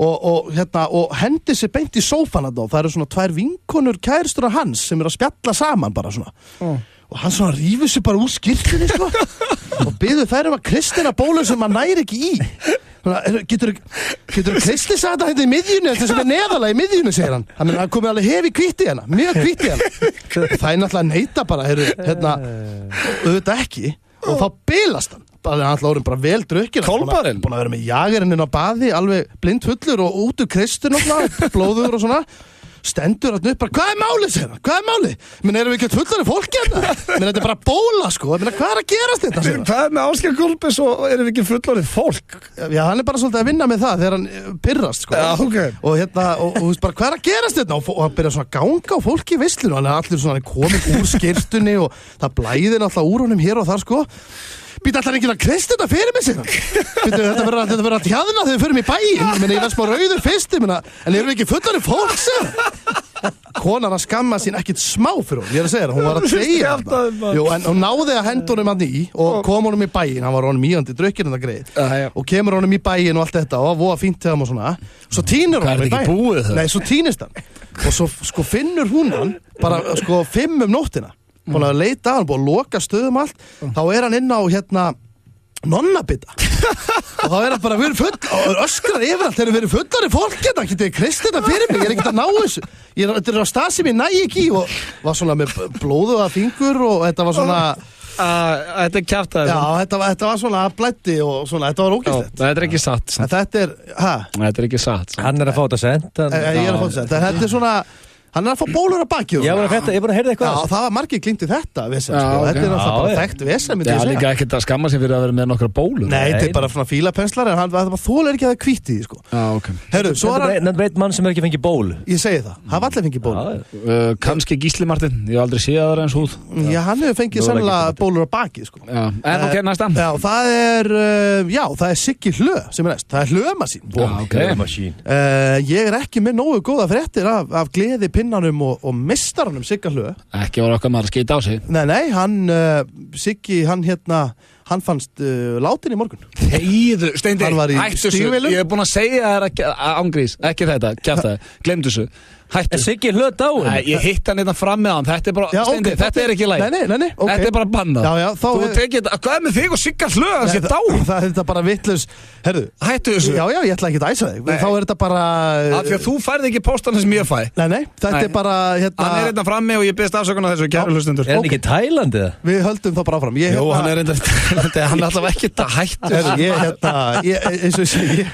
og hérna og hendi sér beint í sófan og það eru svona 2 vinkonur kæristur af hans sem eru að spjalla saman bara svona og hann svona rífur sér bara úr skyrtunni sko og byður þær að kristina bólu sem hann næri ekki í getur kristið sagt þetta í miðjunni þetta sem er neðalega í miðjunni segir hann komið alveg hefi hvítt í hana mjög hvítt í hana það er náttúrulega neita bara hérna auðvitað ekki og þá bilast hann hann er alltaf orðin bara vel drukkinn Kolbarinn búin að vera með jagerinn inn á baði alveg blindfullur og út úr kristin blóður og svona stendur hann upp bara, hvað er málið, segir hann, hvað er málið? Erum við ekki fullari fólki hérna? Þetta er bara bóla, sko, hvað er að gerast þetta? Hvað er með Ásgeir Kolbeins og erum við ekki fullari fólk? Já, hann er bara svolítið að vinna með það þegar hann pirrast, sko. Já, ok. Og hérna, og þú veist bara, hvað er að gerast þetta? Og hann byrjar svona að ganga á fólki í veislunni, hann er allir svona komið úr skyrtunni og það blæðir alltaf úr honum hér og þar, sko. Býta allar enginn að krist þetta fyrir mig sig þetta verður allt hjaðna þegar við förum í bæinn ég verð smá rauður fyrst en erum við ekki fullari fólk konan að skamma sín ekkit smá fyrir hún, ég að segja það, hún var að segja Jú, en hún náði að henda honum hann í og kom honum í bæinn, hann var honum íandi drukkinn þetta greið, og kemur honum í bæinn og allt þetta og voða fínt til hann og svona svo tínir honum í bæinn, nei, svo tínist hann og svo sko finnur hún hann bara sko 5 nóttina búin að leita, hann búin að loka stöðum allt þá hann inn á nonnabita og þá hann bara verið full og öskrar yfir allt, þeir verið fullari fólk hérna, getið kristi þetta fyrir mig, ég ekkert að ná þessu þetta á stað sem ég næ ekki í og var svona með blóðuða fingur og þetta var svona þetta kjaftaði já, þetta var svona blætti og svona, þetta var ógeðslegt þetta ekki satt þetta er ekki satt hann að fá þetta sent ég að fá þetta sent, þetta svona hann að fá bólur á baki ég var að heyrða eitthvað já, það var margir klingt í þetta vesen, sko. Þetta er alltaf bara þekkt vesen það er líka ekkert að skamma sig fyrir að vera með nokkra bólur nei, þetta er bara svona fílapenslar en hann þólar ekki að það hvíti því, sko herru, svo er hann veit mann sem ekki fengið ból ég segi það, hann var allir fengið ból kannski Gísli Martin, ég hef aldrei séð það eins húð já, hann hefur fengið sannlega bólur á baki, sko en ok, næsta já, það er Siggi Hlö sem er næst, það er Hlömasín ég er ekki með nógu góða fréttir af gleði pinnanum og mistaranum Sigga Hlö ekki var okkar maður að skita á sig nei, Siggi, hann fannst látin í morgun heiðu, Steindi, hættu þessu ég hef búin að segja þér ángrís ekki þetta, kjaftaði, glemdu þessu hættu Siggi Hlö dáin ég hitt hann hérna fram með hann þetta er bara, Steindi, þetta er ekki læg nei, okay. Þetta er bara bannað þú tekið þetta, hvað er með þig og Sigga Hlö að sé dáin það er þetta bara vitlaus herru, hættu þessu já, ég ætla ekki að æsa þig þá er þetta bara af því að þú færði ekki póstana sem ég fæ nei, þetta er bara hann er hérna frammi og ég byrst afsökunar þessu kæru hlustendur er hann ekki í Tælandi? Við höldum þá bara áfram Jó, hann er hann er alltaf ekki þetta hættu eins og ég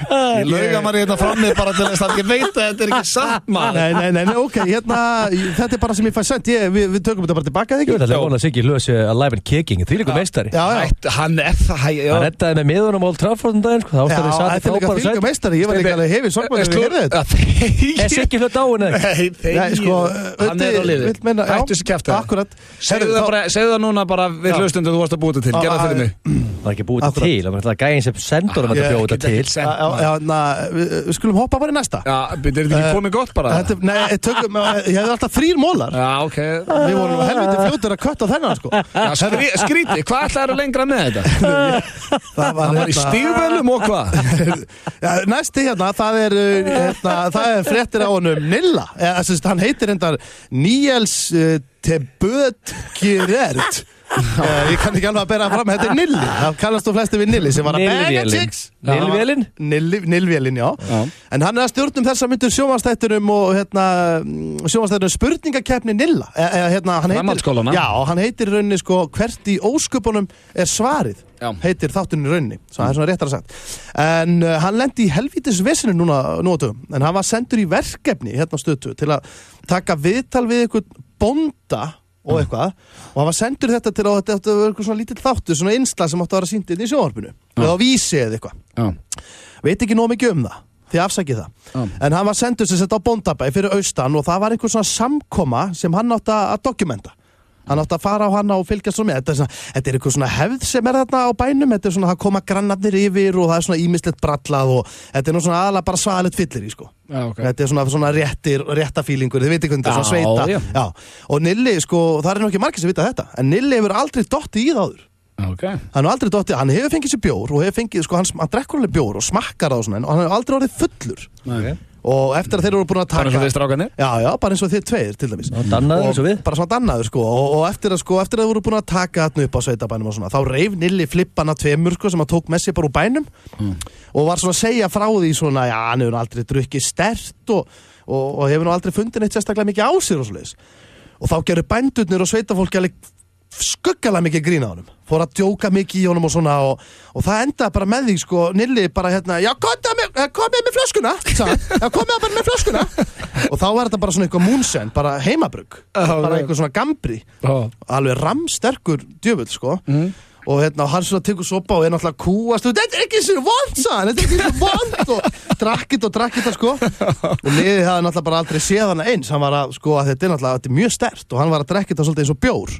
lauga maður hérna frammi bara til þess að ég veit að þetta er ekki satt maður nei, ok, þetta er bara sem ég fæ sent við tökum þetta bara tilbaka ég veit að það Siggi Hlö sé alive and kicking því líka meistari hann er það hann reddaði með miðunum Old Trafford daginn já, þetta er líka því líka meistari ég var líka alveg hefið sorgmæður við heyrðu þetta er Siggi Hlö dáin nei, sko, hann er á liði hættu þessi kæfti segðu það núna bara við hlustundu þú varst að búið til, gerða fyrir mig það er ekki búið til það er gæðin sem sendur hann að bjóða til við skulum hoppa bara í næsta er þetta ekki komið gott bara? Nei, ég hefði alltaf 3 mólar við vorum helviti fljótur að kötta þennan sko. skríti, hvað ætlaði að lengra með þetta? það var í stífvelum og hvað? Næsti það er fréttir á honum Nilla hann heitir hendar Níels Tebötgerert ég kann ekki alveg að bera fram þetta er Nilli, það kannast þú flesti við Nilli sem var að bega chicks Nilvélin, já en hann er að stjórnum þessa myndur sjónvarpsþættinum og sjónvarpsþættinum spurningakeppni Nilla hann heitir rauninni sko hvert í ósköpunum er svarið heitir þáttunni rauninni svo það er svona réttar að sagt en hann lendi í helvítis vesinu núna á dögum en hann var sendur í verkefni stötu til að taka viðtal við einhvern bónda og eitthvað og hann var sendur þetta til að þetta var eitthvað svona lítill þáttur svona innslag sem átti að vera sýndið í sjónvarpinu eða á Vísi eða eitthvað veit ekki nóg mikið það því afsakið það en hann var sendur sem sett á bóndabæ fyrir austan og það var einhver svona samkoma sem hann átti að dokumenta hann átti að fara á hana og fylgjast svo með þetta er eitthvað svona hefð sem er þarna á bænum þetta er svona að koma grannarnir yfir og það er svona ímislegt brallað og þetta er nú svona aðalega bara svaðalegt fyllir í sko þetta er svona réttafílingur þið veitir hvernig þetta er svona sveita og Nilli sko, það er nú ekki margir sem vita þetta en Nilli hefur aldrei dottið í það áður hann hefur aldrei dottið, hann hefur fengið sér bjór og hefur fengið, sko, hann drekkur alveg bjór og smakkar það og svona og hann hefur aldrei orðið fullur og eftir að þeir eru búin að taka bara eins og þið strákanir? Já, bara eins og þið tveir til dæmis og dannaður eins og við? Bara svona dannaður sko og eftir að þeir eru búin að taka þarna upp á sveitabænum og svona þá reif Nilli flippana 2 sko sem að tók með sér bara úr bænum og var svona að segja frá því svona já, hann hefur aldrei drukkið sterkt og hefur nú aldrei fundið neitt sérstaklega mikið á sér og svoleiðis og þá gerur bændurnir og sveitafólki alveg skuggalega mikið grín á honum fór að djóka mikið í honum og svona og það endaði bara með því sko Nilli bara já komið með flöskuna komið bara með flöskuna og þá var þetta bara svona eitthvað múnsen bara heimabrugg bara eitthvað svona gambri alveg ramsterkur djöfull sko og hann svona tekur sopa og er náttúrulega kúast þetta er ekki svo vond sann þetta er ekki svo vond og drakk þetta sko og liðið hafði náttúrulega bara aldrei séð hana eins hann var að sko að þetta er náttúrulega mjög sterkt og hann var að drekka þetta svolítið eins og bjór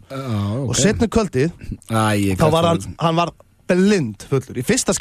og setna kvöldið þá var hann var blind fullur í fyrsta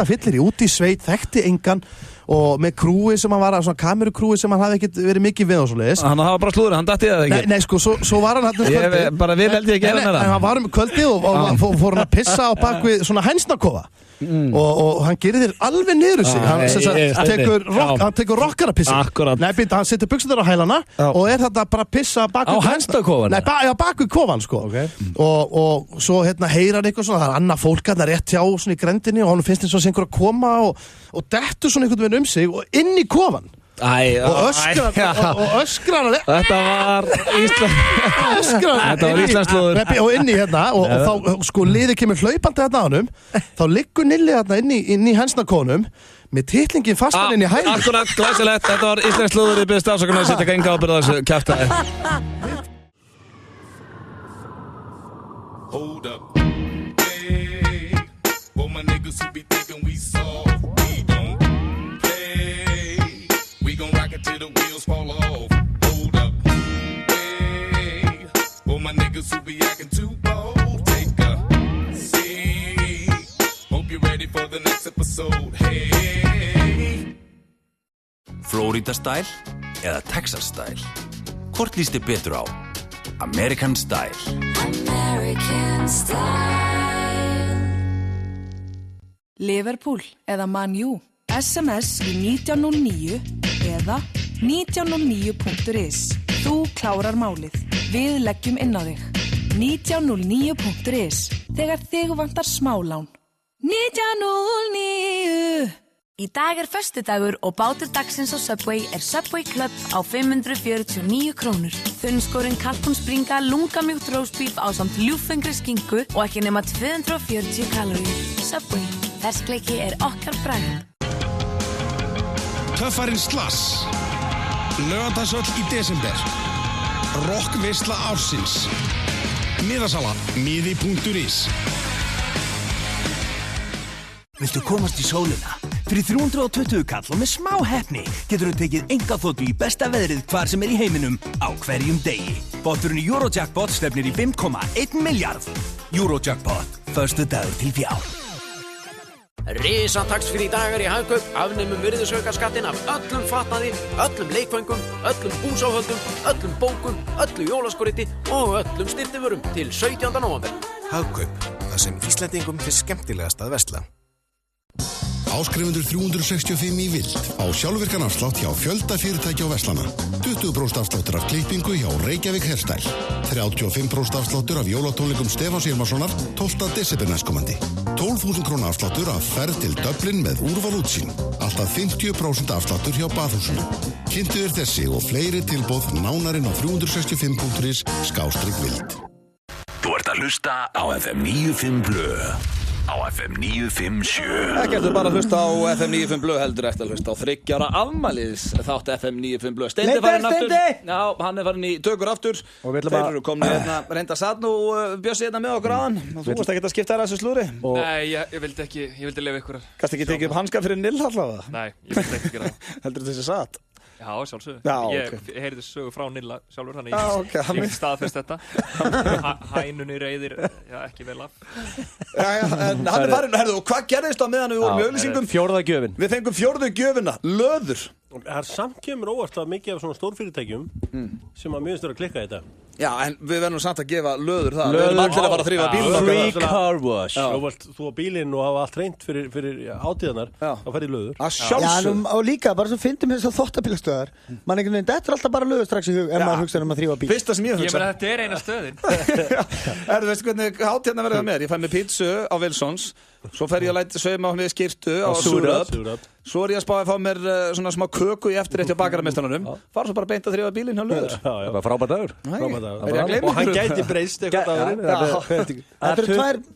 fyllir í úti í sveit þekkti engan og með krúi sem hann var svona kamerukrúi sem hann hafði ekkert verið mikið við og svoleiðis. Hann hafa bara slúður, hann dætti það ekki? Nei, sko, svo var hann hann Ég bara vil held ég að gera með það. En hann var kvöldið og fór hann að pissa á bak við svona hænsnakofa og hann gerir þér alveg niður sig. Hann tekur rockarapissi. Nei, býta, hann setur buxurnar á hælana og þetta bara pissa bak við hænsnakofan? Nei, bak við kofan, sko. Og svo heyra hann eitthvað svona, það annað fólk að rétt hjá svona í grendinni og hann finnst eins og einhver að koma og dettur svona einhvern veginn sig og inn í kofan og öskrar Þetta var Íslandslóður og inn í og þá sko liðið kemur hlaupandi á honum þá liggur Nilli inn í hænsnakonum með titlingin fastan inn í hæli. Akkurat, glæsilegt, þetta var Íslandslóður í byrðist afsökunar að setja enga ábyrgð á þessu kjaftaði. Hold up. Hey, for my niggas who be thinking we soft, we don't play. We gon' rock it till the wheels fall off. Hold up. Hey, for my niggas who be acting too bold, take a seat. Hope you're ready for the next episode. Hey. Florida Style eða Texas Style? Hvort líst þið betur á? American Style. American Style. Liverpool eða Man U. SMS í 1909 eða 1909.is. Þú klárar málið. Við leggjum inn á þig. 1909.is. Þegar þig vantar smálán. 1909. Í dag föstudagur og bátur dagsins á Subway Subway Club á 549 krónur. Þunnskorinn kalkúnspringa, lungamjúkt roastbeef ásamt ljúffengri skinku og ekki nema 240 kaloríur. Subway, ferskleiki okkar bragð. Töffarinn Slass. Laugardalsvöll í desember. Rockveisla ársins. Miðasala, miði.is. Viltu komast í sólina? Fyrir 320 kall og með smá heppni getur þú tekið einkaþotu í besta veðrið hvar sem í heiminum á hverjum degi. Botturinn í Eurojackpot stefnir í 5,1 miljard. Eurojackpot, förstu dagur til fjár. Risataxfrí dagar í Hagkaup, afnemum virðisaukaskattinn af öllum fatnaði, öllum leikföngum, öllum búsáhöldum, öllum bókum, öllu jólaskrauti og öllum snyrtivörum til 17. nóvember. Hagkaup, það sem Íslendingum finnst skemmtilegast að versla. Áskrifundur 365 í vild á sjálfvirkan afslátt hjá fjölda fyrirtækja og verslana. 20% afsláttur af klippingu hjá Reykjavík Hairstyle. 35% afsláttur af jólatónleikum Stefáns Hilmarssonar 12. desember næstkomandi. 12.000 króna afsláttur af ferð til Dublin með úrval útsýn. Alltaf 50% afsláttur hjá Baðhúsinu. Kynntu þér þessi og fleiri tilboð nánarinn á 365.is/vild. Þú ert að hlusta á FM 95 Blö. Á FM 957. Ekki ertu bara að hlusta á FM 95 Blö, heldur eftir að hlusta á 3 ára afmælis þátt FM 95 Blö. Steindi farin aftur. Já, hann farin í tökur aftur. Þeir eru komin reynda satt nú Bjössi með okkur aðan. Þú varst ekki að skipta þér að þessu slúri? Nei, ég vildi lifa ykkur. Kannst ekki tekið upp hanska fyrir Nil allavega? Nei, ég vildi ekki gera það. Heldur þessi satt? Já, sjálfsögðu. Ég heyrði þessu sögu frá Nilla sjálfur, þannig ég vil staðfest þetta. Hænunni reiðir, ekki vel af. En hann farin, herðu, og hvað gerðist á meðan við vorum í auglýsingum? Fjórða gjöfin. Við fengum 4. gjöfina, löður. Það samt kemur óvart að mikið af svona stórfyrirtækjum sem að mjög stöður að klikka í þetta. Já, en við verðum samt að gefa löður það. Við verðum allir að fara að þrífa bílinn. Free car wash. Þú á bílinn og hafa allt reynt fyrir átíðanar, þá færði löður. Að sjálfsögðu. Og líka, bara svo fyndum þess að þvottabílastöðar. Man einhvern veginn, þetta alltaf bara löður strax í hug ef maður hugsa að þrífa bíl. Fyrsta sem ég hugsa. Ég meina, þetta eina stöðin. Veistu hvernig hátíðarnar verða með? Ég fæ mér pítsu á Wilsons, svo fer ég að læta sauma á mig skyrtu á súröp. Svo ég að spá að fá mér svona smá köku í eftirrétt hjá bakarameistaranum. Fara svo bara beint að þrífa bílinn hjá löður. Það var frábær dagur. Og hann gæti breyst eitthvað dagurinn. Það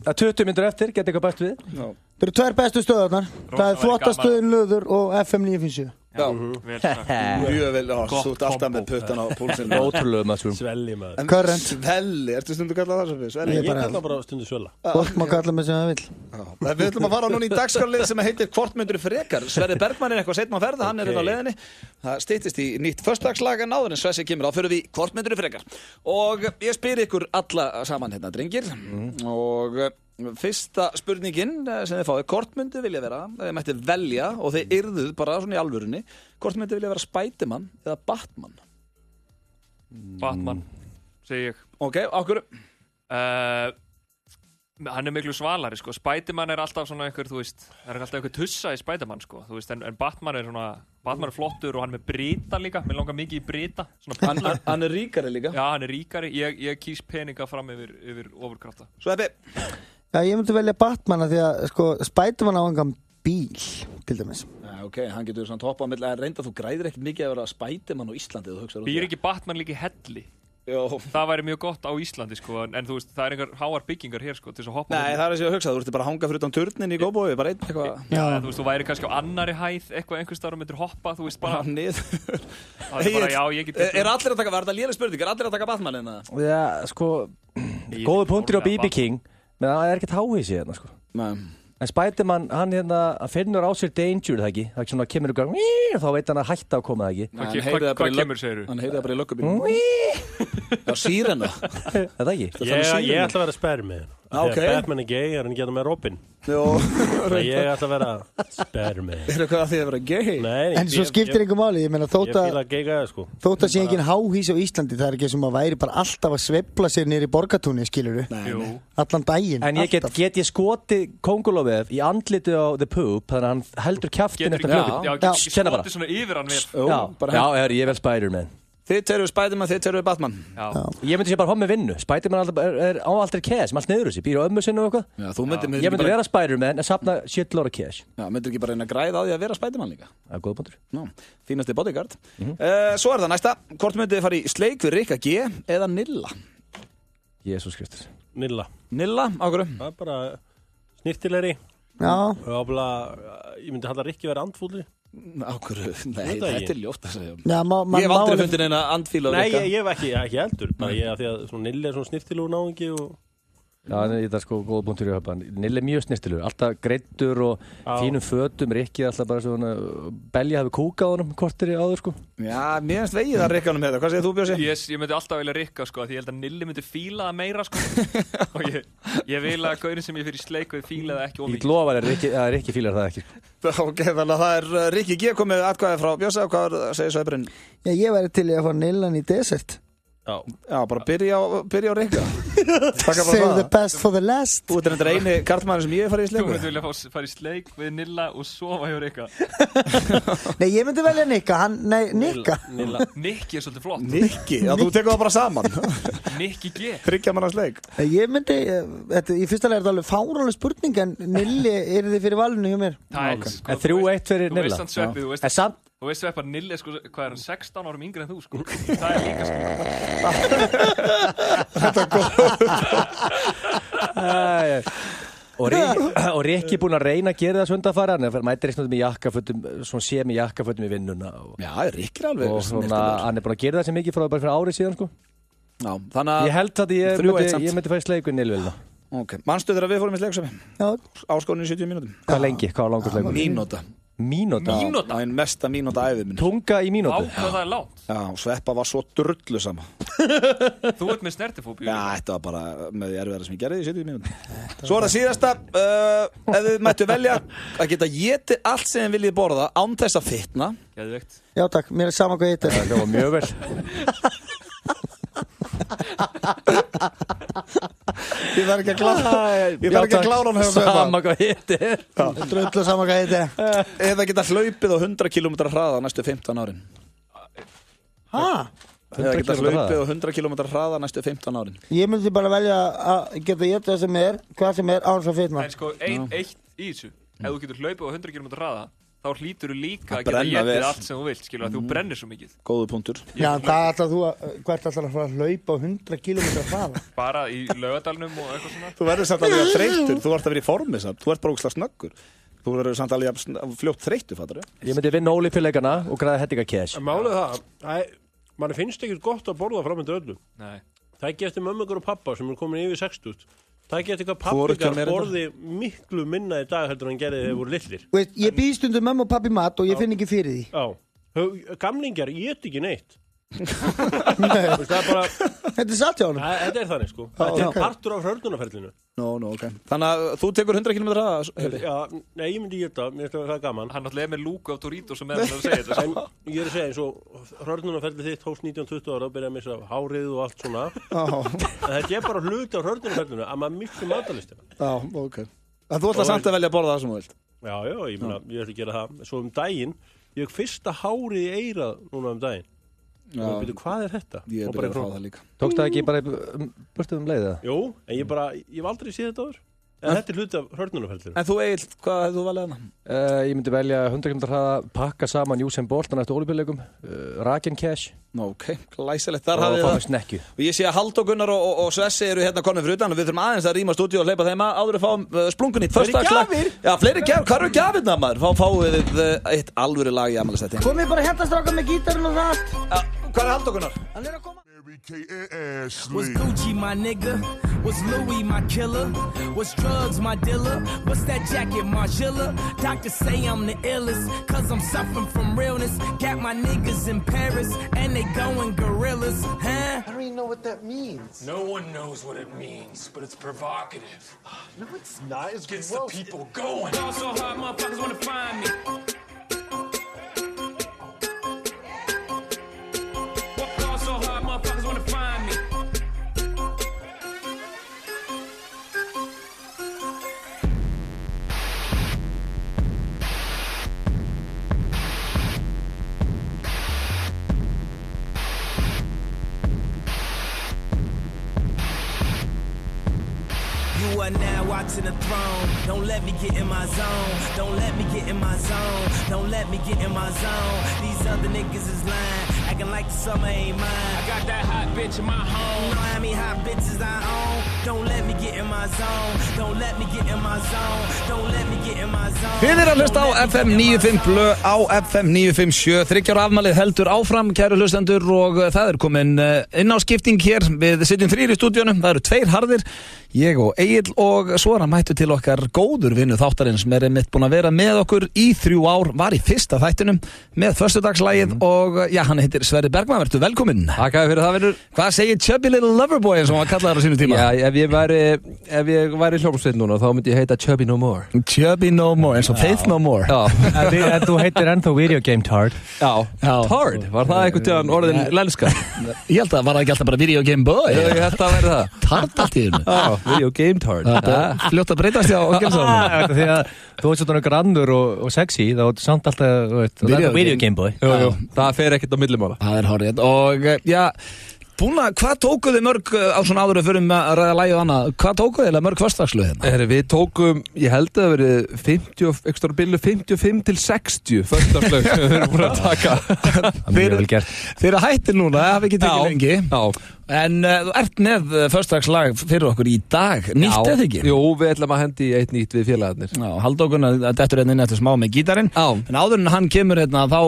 er 20 myndir eftir, geti eitthvað bætt við. Það eru 2 bestu stöðarnar. Það er þvottastöðin löður og FM 957. Já, mjög vel, þú ert alltaf með puttan á púlsinu. Ótrúlega maður. Svelli maður. Current. Svelli, ertu stundu kallað það svo fyrir? Ég kalla bara stundu Svella. Fólk má kalla mig sem það vil. Við ætlum að fara núna í dagskrárlið sem heitir Hvort myndirðu frekar. Sverrir Bergmann er eitthvað seinna á ferð, hann er inn á leiðinni. Það styttist í nýtt föstudagslag en áður en Svessi kemur, þá förum við í Hvort myndirðu frekar. Og ég spyr ykkur alla saman hérna, drengir. Og fyrsta spurningin sem þið fáið, hvort myndu vilja vera, þið mætti velja og þið yrðuð bara svona í alvörunni, hvort myndu vilja vera Spiderman eða Batman? Batman, segi ég. Ok, okkur? Hann er miklu svalari, sko. Spiderman er alltaf svona einhver, þú veist, það er alltaf einhver tussa í Spiderman, sko. Þú veist, en Batman er svona, Batman er flottur og hann er með brita líka. Mér langar mikið í brita. Hann er ríkari líka? Já, hann er ríkari. Ég kýs peninga fram yfir ofurkrafta. Sveppi? Já, ég myndi velja Batman að því að, sko, Spiderman á engan bíl, til dæmis. Já, ok, hann getur svona toppað með að reynda þú græðir ekkert mikið að vera Spiderman á Íslandi, þú hugsaður út. Býr ekki Batman líka í Helli? Jó. Það væri mjög gott á Íslandi, sko, en þú veist, það er einhver háar byggingar hér, sko, til þess að hoppa. Nei, það er þess að hugsa, þú ert bara að hanga fyrir utan turnin í Kópavogi, bara einn eitthvað. Já, þú veist, þú væri kannski á annari hæð, eitthvað einhvers staðar og myndir hoppa, þú veist, bara niður. Það er bara, já, ég get... Er allir að taka, var þetta léleg spurning, er allir að taka Batman en það? Já, sko, góðu punktur á BB King, menn það er ekkert háhísi hérna, sko. Nei. En Spiderman, hann finnur á sér danger, það ekki? Það er svona, kemur ykkur, þá veit hann að hætta að koma, það ekki? Hvað kemur, segir þú? Hann heyrði það bara í löggubílum. Já, sírena. Það ekki? Ég ætla að vera Spiderman. Þegar Batman er gay, er hann ekki með Robin. Jó. Ég ætla að vera Spiderman. Er það hvað að því að vera gay? Nei. En svo skiptir einhver máli, ég meina Ég fíla gay gæða, sko. Þótt að sé engin háhís á Íslandi, það er ekki sem að væri bara alltaf að sveifla sér niður í Borgartúni, skilur við? Nei. Allan daginn. En ég get ég skotið kóngulófið í andlitið á The Poop, þannig að hann heldur kjaftin eftir hljóðin. Já, skotið svona yfir hann vel. Já, ég vel Spiderman. Þið tveir Spiderman, þið tveir Batman. Já. Ég myndi sé bara með vinnu. Spiderman er á aldrei cash, allt niður þessi, býr á ömmu sinni og eitthvað. Já, þú myndir Ég myndi vera Spiderman en safna shitload of cash. Já, myndir ekki bara reyna að græða á því að vera Spiderman líka? Það er góð punktur. Ná, fínasti bodyguard. Svo er það næsta. Hvort myndið þið fara í sleik við Rikka G eða Nilla? Jesús Kristus. Nilla. Nilla, á hverju? Það er bara snirtilegri. Já. Ég myndi halda Rikki vera andfúli. Á hverju? Nei, þetta er ljótt að segja. Já, ég hef aldrei fundið neina andfíla á Rikka. Nei, ég hef ekki heldur. Bara því að Nilli er svona snirtilegur náungi og... Já, þetta er sko góða punktur í höfða. Nilli er mjög snirtilegur. Alltaf greiddur og fínum fötum. Rikki er alltaf bara svona... Belja hafi kúkað honum kortir í áður, sko. Já, mér finnst vegið að Rikkanum með þetta. Hvað segir þú, Bjössi? Ég myndi alltaf velja Rikka, sko. Því ég held að Nilli myndi fíla það meira, sko. Og ég vil að gaurin sem ég fyrir sleik við fíla það ekki ómikið. Ég lofa að Rikki fílar það ekki. Ok, þannig að það er Rikki G komið atkvæði frá Bjössa og hvað segir Sveibrinn? Já, ég væri til að fá Nillan í desert. Já, bara byrja á Rikka. Save the best for the last. Þú ert þetta eini karlmaður sem ég farið í sleik Þú myndi vilja fara í sleik við Nilla og sofa hjá Rikka. Nei, ég myndi velja Nikka. Nikka. Nikki er svolítið flott. Nikki? Já, þú tekur það bara saman. Nikki G. 3 manna sleik. Ég myndi, í fyrsta lega er þetta alveg fáránleg spurning en Nilli er þið fyrir valinu hjá mér. En 3-1 fyrir Nilla. Þú veist Sveppa, Nilli er sko, hvað er hann, 16 árum yngri en þú, sko. Það er líka, sko. Þetta er góð. Og Rikki er búinn að reyna að gera það svöndafara. Hann mætir eitthvað með jakkafötum, svona semi jakkafötum í vinnuna. Já, Rikki er alveg. Og svona, hann er búinn að gera það sem mikið bara fyrir árið síðan, sko. Já, þannig að... Ég held að ég myndi fara í sleik við Nilvilna. Ok, mannstu þegar við fórum í sleik, Já. Áskonin í 70 mínútum. Hvað lengi? Hvað var langur sleikur? Mínúta? Já, einn mesta mínúta æfið minn. Tunga í mínútu? Hvað það er lágt? Já, Sveppa var svo drullu sama. Þú ert með snertifóbíu? Já, þetta var bara með því erfiðara sem ég gerði í 70 mínútum. Svo er það síðasta, ef þið mættu velja að geta getið allt sem þið viljið borða án þess að fitna. Geðveikt. Já takk, mér er sama hvað ég heitir. Það var mjög vel. Ég þarf ekki að klára hann sama hvað hittir drullu sama hvað hittir eða geta hlaupið á 100 km hraða næstu 15 árin eða geta hlaupið á 100 km hraða næstu 15 árin ég myndi bara velja að geta getið það sem er hvað sem er án svo fitna en sko, eitt í þessu ef þú getur hlaupið á 100 km hraða þá hlýtur þú líka að geta getið allt sem þú vilt skilur að þú brennir svo mikið góðu punktur já, það er alltaf þú hvert alltaf að fara að hlaupa á 100 km hraða bara í Laugardalnum og eitthvað svona þú verður samt alveg þreyttur, þú ert að vera í formi samt þú ert bara ógeðslega snöggur þú verður samt alveg fljótt þreyttur fattar ég myndi vinna Ólympíuleikana og græða hettingacash málið það, mann finnst ekkert gott að borða framöndu öllu nei það er gert mömmu og pappa sem er komin yfir 60 Það geti eitthvað pappikar borði miklu minna í dag heldur en gerði þegar þeir voru litlir. Ég býð stundum mamma og pappi mat og ég finn ekki fyrir því. Já, gamlingar, ég get ekki neitt. Þetta er satt hjá honum. Þetta er þannig sko. Þetta er partur af hrörnunarferlinu. Nó, ok. Þannig að þú tekur 100 km hraða? Já, nei, ég myndi geta, mér finnst það gaman. Hann náttúrulega með lúku af Doritos og með það að segja þetta. En ég að segja eins og hrörnunarferlið þitt hófst 19-20 ára og byrjaði að missa hárið og allt svona. En þetta er bara hluti af hrörnunarferlinu að maður missi matalistina. Já, ok. En þú ætlar samt að velja að borða það sem þú vilt? Já, ég meina, ég ætla að gera það. Svo daginn, ég fyrsta hárið í eyrað núna daginn. Og byrju, hvað er þetta? Ég byrja að fá það líka. Tókst það ekki bara burtið leiða? Jú, en ég hef aldrei séð þetta áður. En þetta er hluti af hörnunarferlinu. En þú Egill, hvað hefði þú valið hana? Ég myndi velja 100 km hraða, pakka saman Usain Bolt á næstu Ólympíuleikum, Rakin Cash. Ok, glæsilegt, þar hafið það. Og ég sé að Halldór Gunnar og Svessi eru hérna konum fyrir utan og við þurfum aðeins að rýma stúdíu og hleypa þeim að áður að fá splungun í föstudagslag. Já, fleiri gjafir, hvað eru gjafirna maður? Fáið þið eitt alvöru lag í afmælisþætti. Komið bara hérna strákar með gítarinn og það. Hvað er Halldór Gunnar? Hann er að koma. Was Gucci my nigga? Was Louis my killer? Was drugs my dealer? What's that jacket, Margilla? Doctors say I'm the illest, cause I'm suffering from realness. Got my niggas in Paris, and they going gorillas, huh? I don't even know what that means. No one knows what it means, but it's provocative. No, it's not. It gets the people going. Y'all so hard, motherfuckers wanna find me. Motherfuckers wanna find me. You are now watching the throne. Don't let me get in my zone. Don't let me get in my zone. Don't let me get in my zone. These other niggas is lying, acting like the summer ain't mine. I got that hot bitch in my home. You know how many hot bitches I own. Don't let me get in my zone. Don't let me get in my zone. Don't let me get in my zone. Þið að hlusta á FM 95 blö á FM 957. 30 ára afmælið heldur áfram, kæru hlustendur, og það er komin inn á skipting hér. Við sitjum 3 í stúdíunum, það eru 2 harðir, ég og Egill, og svo er hann mættu til okkar góður vinnu þáttarins sem er einmitt búin að vera með okkur í 3 ár, var í fyrsta þættinum með föstudagslagið og já, hann heitir Sverrir Bergman, verður velkominn. Takk fyrir það, vinnur. Hvað segir Chubby Little Loverboy eins og hann kallaði það á sínu tíma? Já, ef ég væri hljómsveit núna þá myndi ég heita Chubby No More. Chubby No More, eins og Faith No More. Já. En þú heitir ennþá Video Game Tard. Já. Tard? Var það einhvern tíðan orðin lenska? Ég held að var það ekki alltaf bara Video Game Boy? Ég held að væri það. Tard allt í þínu. Já, Video Game Tard. Fljótt að breytast hjá Gilsson. Því að þú ert svona grannur og sexy, þá er samt alltaf Video Game Boy. Jú, það fer ekkert á millimála. Það er hárið. Og já, hvað tókuð þið mörg á svona áður að fyrir að ræða lagið annað? Hvað tókuð þið mörg föstudagsslög hérna? Við tókum, ég held að það verið 55 til 60 föstudagsslög sem við erum búin að taka. Mjög vel gert. Þeir eru hættir núna, það hafi ekki tekið lengi. Já. En þú ert með föstudagslag fyrir okkur í dag, nýtt eða ekki? Jú, við ætlum að hendi eitt nýtt við félagarnir. Já, Halldór Gunnar dettur hérna inn eftir smá með gítarinn. Já. En áður en hann kemur hérna þá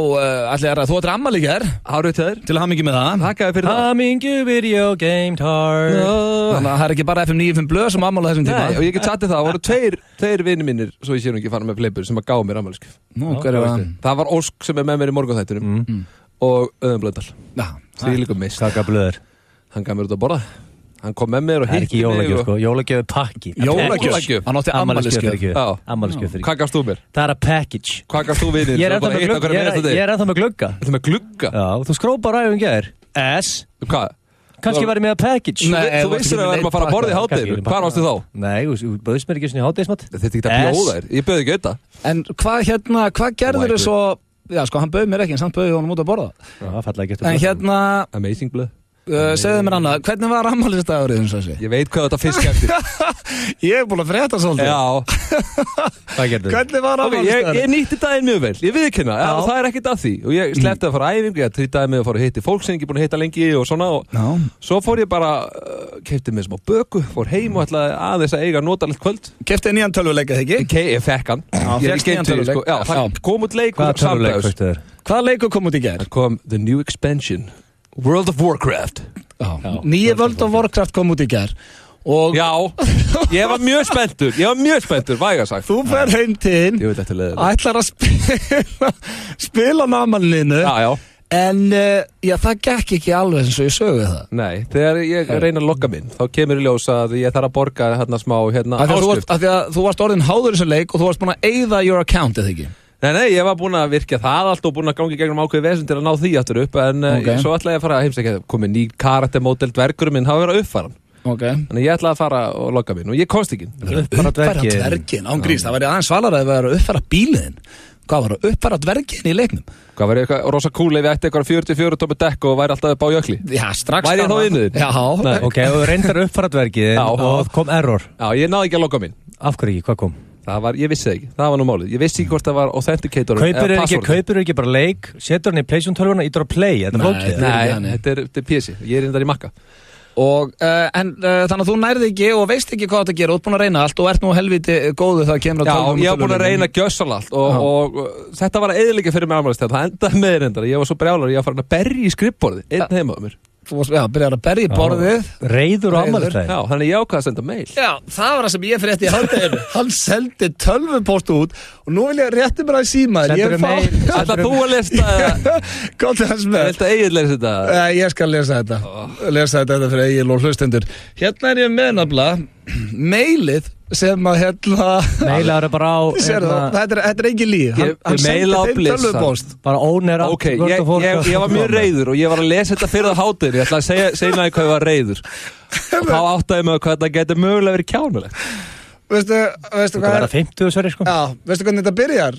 ætla ég að þú ættir ammali hér. Hárið þér. Til hamingju með það. Takk fyrir það. Hamingju Video Game Tard. Þannig að það er ekki bara FM 95 blöð sem ammali þessum tíma. Nei, og ég get satt í það voru tveir vinir mínir, svo ég sé nú ekki fara með fleipur, sem að gáða mér ammaliskjöf. Nú, hver er það? Það var Ósk sem er með mér í morgunþættinum og Auðun Blöndal. Já, því líka mist. Kaka blöður. Hann gaf mér út að borða. Hann kom með mér og hitti mig. Það er ekki jólagjöf, sko. Jólagjöf er pakki. Jólagjöf? Hann átti ammælisgjöf. Ammælisgjöf fyrir. Hvað gafst þú mér? Það er að package. Hvað gafst þú vinir? Ég er ennþá með glugga. Þú með glugga? Já, þú skrópar ræðum gær. S. Hvað? Kannski var ég með að package. Þú vissir að við erum að fara að borða í hádeginu. Hvað varstu þá? Nei, þú bauðst mér ekki svona í hádegismat. Þetta er ekki að bjóða þér. Ég bauð ekki auðvitað. En hvað gerður þau svo? Já, sko, hann bauð mér ekki, en samt bauði honum út að borða. Já, fallega ekki eftir. En hérna... Amazing blöð. Segðu mér annað, hvernig var afmælisdagurinn eins og þessi? Ég veit hvað þetta fisk eftir. Ég búin að frétta svolítið. Já. Hvað gerðu? Hvernig var afmælisdagurinn? Ég nýtti daginn mjög vel, ég viðurkenna, og það er ekkert að því. Og ég sleppti að fara á æfingu, ég trýtaði mig að fara að hitta fólk sem ég ekki búin að hitta lengi og svona. Og svo fór ég bara, keypti mig smá böku, fór heim og ætlaði aðeins að eiga notalegt kvöld. Keypti nýjan tölvuleik eða ekki? Ég fekk hann. Það kom út leikur samdags. Hvaða leikur kom út í gær? Kom The New Expansion, World of Warcraft. Nýja World of Warcraft kom út í gær Og já, ég var mjög spenntur, væga sagt. Þú fer heim til þín, ætlar að spila námanlinu. Já. En, það gekk ekki alveg eins og ég sögu það. Nei, þegar ég reyna að logga minn, þá kemur í ljós að ég þarf að borga smá áskrift. Af því að þú varst orðin háður þessu leik og þú varst búin að eyða your account, eða ekki? Nei, ég var búin að virkja það allt og búin að gangi gegnum ákveði vesend til að ná því aftur upp, en svo ætla ég að fara að heimsækja, komið ný karaktermódel dvergurum minn, hafa verið að uppfara hann. Þannig ég ætla að fara og logga minn og ég komst ekki. Uppfara dvergin, án grís, það væri aðeins svalara að vera að uppfara bíliðin. Hvað var að uppfara dvergin í leiknum? Hvað var eitthvað rosa cool ef ég ætti eitthvað 44 tómi dekk og væri alltaf upp á jökli? Já, strax. Væri ég þá innuðin? Já. Ok, og reyndar uppfara dvergin og kom error. Já, ég náði ekki að logga minn. Af hverju ekki, hvað kom? Ég vissi ekki, það var nú málið. Ég vissi ekki hvort það var authenticator eða password. Kaupir ekki bara leik, setur hann í PlayStation 12 ítur á play, þetta er flókið. Nei, þetta er PC, ég er reyndar í Makka. Og, þannig að þú nærði ekki og veist ekki hvað þetta gera, þú ert búin að reyna allt og ert nú helviti góðu það kemur á tölvum. Já, ég var búin að reyna gjössal allt og þetta var eðilega fyrir mig afmælistæð, það endaði með reyndar, ég var svo brjálar, ég var farin að berja í skrifborðið, einn heima á mér. Byrjar að berja í borðið. Reiður og afmælistæð. Já, þannig ég ákvað að senda mail. Já, það var það sem ég frétti í haldeginu. Hann seldi tölvupóst út og nú vil ég rétti mér að síma. Sendur mail. Ætlar þú að lesa Góðið hans með. Viltu Egill lesa þetta? Ég skal lesa þetta. Lesa þetta fyrir Egill og hlustendur. Hérna er ég með nafnilega mailið sem að mailar er bara á þetta er engin líð hann maila á bliss bara ónir ok, ég var mjög reiður og ég var að lesa þetta fyrir það hátir ég ætla að segja hvað ég var reiður og þá áttaði mig hvað þetta getur mögulega verið kjánulegt veistu hvað er 50 sverri sko já, veistu hvernig þetta byrjar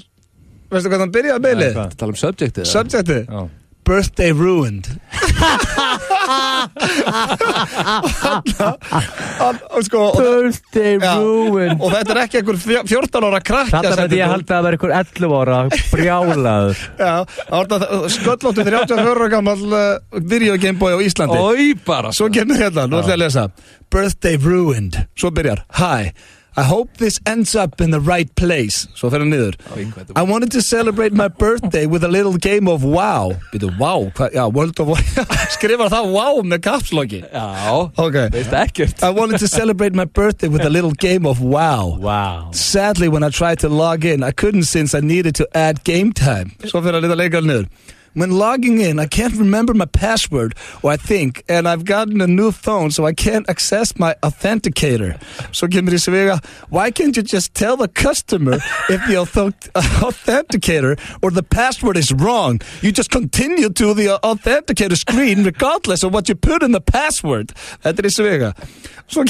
veistu hvernig þetta byrjar mailið tala um subjectið birthday ruined birthday ruined og þetta er ekki einhver 14 ára krakka þetta er ég haldi að vera einhver 11 ára brjálaður sköllóttu 34 ára gammal video game boy á Íslandi svo kemur hérna, nú ætla ég að lesa birthday ruined, svo byrjar hi I hope this ends up in the right place. Svo fer hann niður. I wanted to celebrate my birthday with a little game of WoW. Býtu, WoW? Já, World of WoW. Skrifar það WoW með kapslokki? Já, veist ekkert. I wanted to celebrate my birthday with a little game of WoW. Wow. Sadly, when I tried to log in, I couldn't since I needed to add game time. Svo fer hann niður að leika niður. When logging in, I can't remember my password, or I think, and I've gotten a new phone, so I can't access my authenticator. So kemur í svega, why can't you just tell the customer if the authenticator or the password is wrong? You just continue to the authenticator screen regardless of what you put in the password. Þetta í svega. So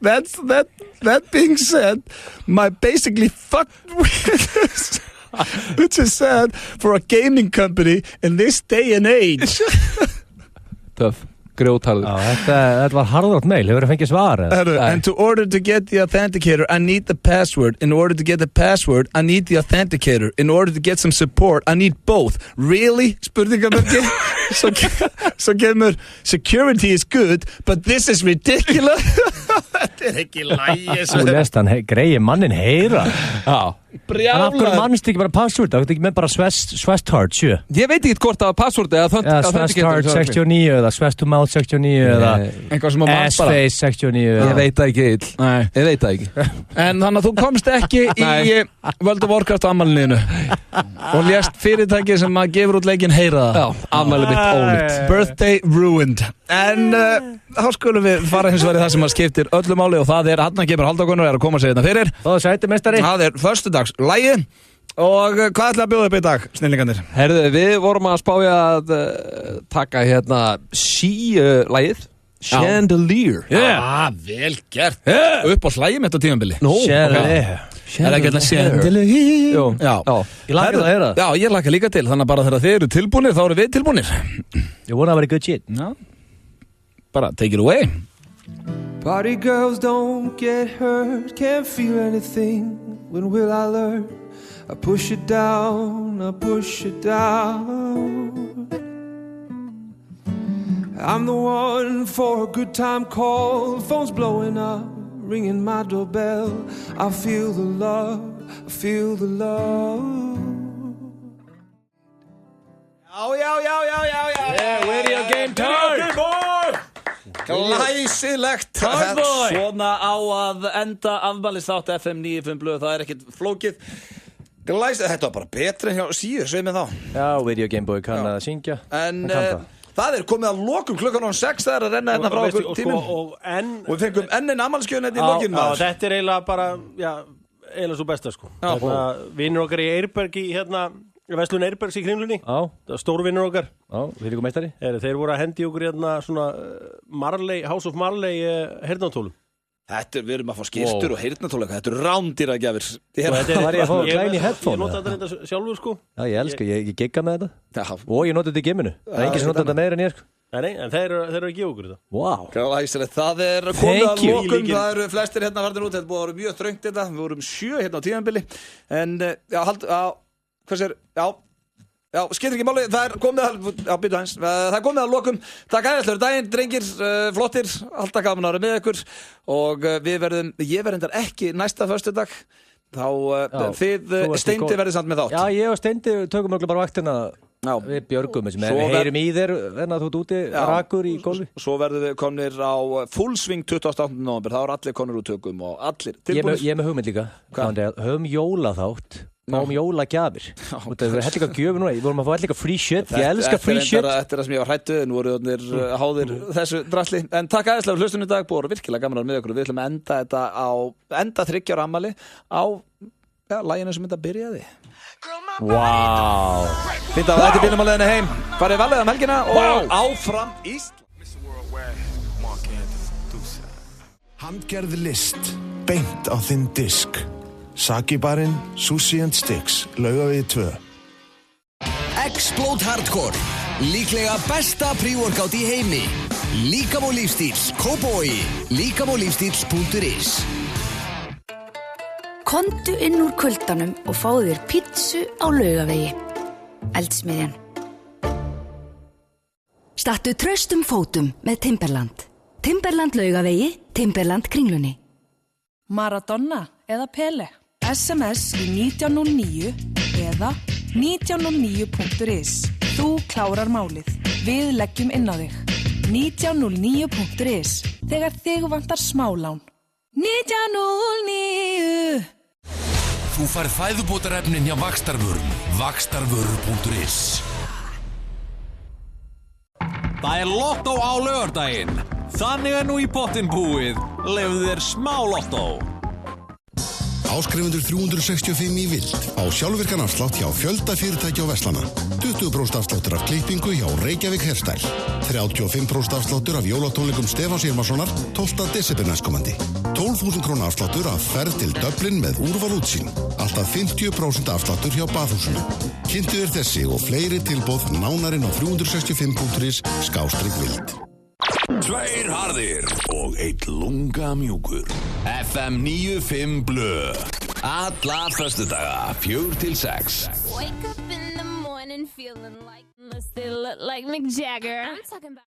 that being said, my basically fucked with this. Which is sad for a gaming company in this day and age. Töff, grjótharður. Þetta var harðrátt mail, hefur það fengið svar? And to order to get the authenticator, I need the password. In order to get the password, I need the authenticator. In order to get some support, I need both. Really? Spurningamerki? So kemur, security is good, but this is ridiculous. Þetta er ekki lægi. Þú lest hann, greiði mannin heyra. Já. En af hverju mannst ekki bara password? Það er ekki með bara Swesthard 7. Ég veit ekki hvort það var password eða Swesthard 69 eða Swesthmouth 69 eða S-Face 69. Ég veit það ekki ill. Ég veit það ekki. En þannig að þú komst ekki í World of Warcraft afmælinu og lést fyrirtæki sem að gefur út leikinn heyra það. Já, afmæli mitt ónýtt. Birthday ruined. En þá skulum við fara hins vegar í það sem að skiptir öllu máli og það er hann að kemur Halldór Gunnar að koma sér hérna fyrir. Það sæti meistari. Það er föstudags lægi og hvað ætlaði að bjóða upp í dag, snillingarnir? Herðu, við vorum að spája að taka hérna lægið Chandelier. Vel gert. Upp á hlægi með þetta tímabili. Chandelier. Er það ekki alltaf Chandelier? Jú. Já. Ég laka það heyra. Já, ég laka líka til, þannig að bara þegar þið eru tilbúnir þá eru við tilbúnir. Ég vona að vera good shit. Já. Bara take it away. Party girls don't get hurt, can't feel anything. When will I learn? I push it down, I push it down. I'm the one for a good time call. Phone's blowing up, ringing my doorbell. I feel the love, I feel the love. Já. Yeah, video game time. Glæsilegt Svona á að enda afmælisþátt FM 95 blöð. Það ekkert flókið. Glæsilegt, þetta var bara betra en hjá síður, segir mig þá. Já, Video Game Boy kann að syngja. En það komið að lokum klukkan 6. Það að renna hérna frá okkur tímum. Og við fengum enn afmælisgjöfin hérna í lokinn. Þetta eiginlega bara, eiginlega svo besta sko. Vinnur okkar í Eirberg í hérna Verslun Eirbergs í Kringlunni. Það var stórvinnur okkar. Við líkum meistari. Þeir voru að hendi okkur hérna svona Marley, House of Marley heyrnartólum. Við erum að fá skiltur og heyrnartóla. Þetta eru rándýra gjafir. Það var ég að fá glæni headphone. Ég nota þetta sjálfur sko. Já, ég elska, ég gigga með þetta. Og ég nota þetta í geminu. Það enginn sem nota þetta meira en ég sko. Nei, en þeir eru að gefa okkur þetta. Wow. Það komið að lokum. Það eru flestir hérna farnir út. Þetta búið að vera mjög þröngt þetta. Við vorum 7 hérna á tímabili. En skilur ekki máli, það komið að lokum. Takk æðislegur daginn, drengir, flottir, alltaf gaman að vera með ykkur og ég verð ekki næsta föstudag, þá þið Steindi verðið samt með þátt. Já, ég og Steindi tökum örugglega bara vaktina við björgum sem við heyrim í þér en að þú ert úti rakur í gólfi. Svo verðum við komnir á full swing 28. november, þá allir konur úr tökum og allir tilbúinir. Ég er með hugmynd líka, höfum jólaþátt. Máum jólagjafir. Þetta er hellinga gjöfur núna. Við vorum að fá hellinga free shit. Ég elska free shit. Þetta er það sem ég var hrættuð. Nú voru þarna háðir þessu drasli. En takk aðeinslega fyrir hlustunum í dag. Búið virkilega gaman að með okkur. Við ætlum að enda þetta á 30 ára afmæli á laginu sem þetta byrjaði. Wow. Fint að þetta byrjum að leiðinu heim. Farið valega helgina og áfram Handgerð list. Beint á þinn disk. Saki-barinn, Sushi and Sticks, Laugavegi 2. Explode Hardcore. Líklega besta pre-workout í heimi. Líkam og lífstíls, Kópavogi. Líkamolífstíls.is. Komdu inn úr kuldanum og fáðu þér pítsu á Laugavegi. Eldsmiðjan. Stattu traustum fótum með Timberland. Timberland Laugavegi, Timberland Kringlunni. Maradona eða Pele. SMS í 1909 eða 1909.is. Þú klárar málið. Við leggjum inn á þig. 1909.is. Þegar þig vantar smálán. 1909. Þú færð fæðubótarefnin hjá Vaxtarvörum. Vaxtarvörur.is. Það er lottó á laugardaginn. Þannig nú í pottinn búið. Lefðu þér smá lottó. Áskrifundur 365 í vild á sjálfvirkan afslátt hjá fjölda fyrirtækja og verslana. 20% afsláttur af klippingu hjá Reykjavík Hairstyle. 35% afsláttur af jólatónleikum Stefáns Irmarssonar 12. desember næstkomandi. 12.000 króna afsláttur af ferð til Dublin með úrval útsýn. Alltaf 50% afsláttur hjá Baðhúsinu. Kynntu þér þessi og fleiri tilboð nánarinn á 365.is/vild. 2 harðir og 1 lunga mjúkur. FM 95 blöð. Alla föstudaga 4-6. Wake up in the morning feeling like still look like Mick Jagger. I'm talking about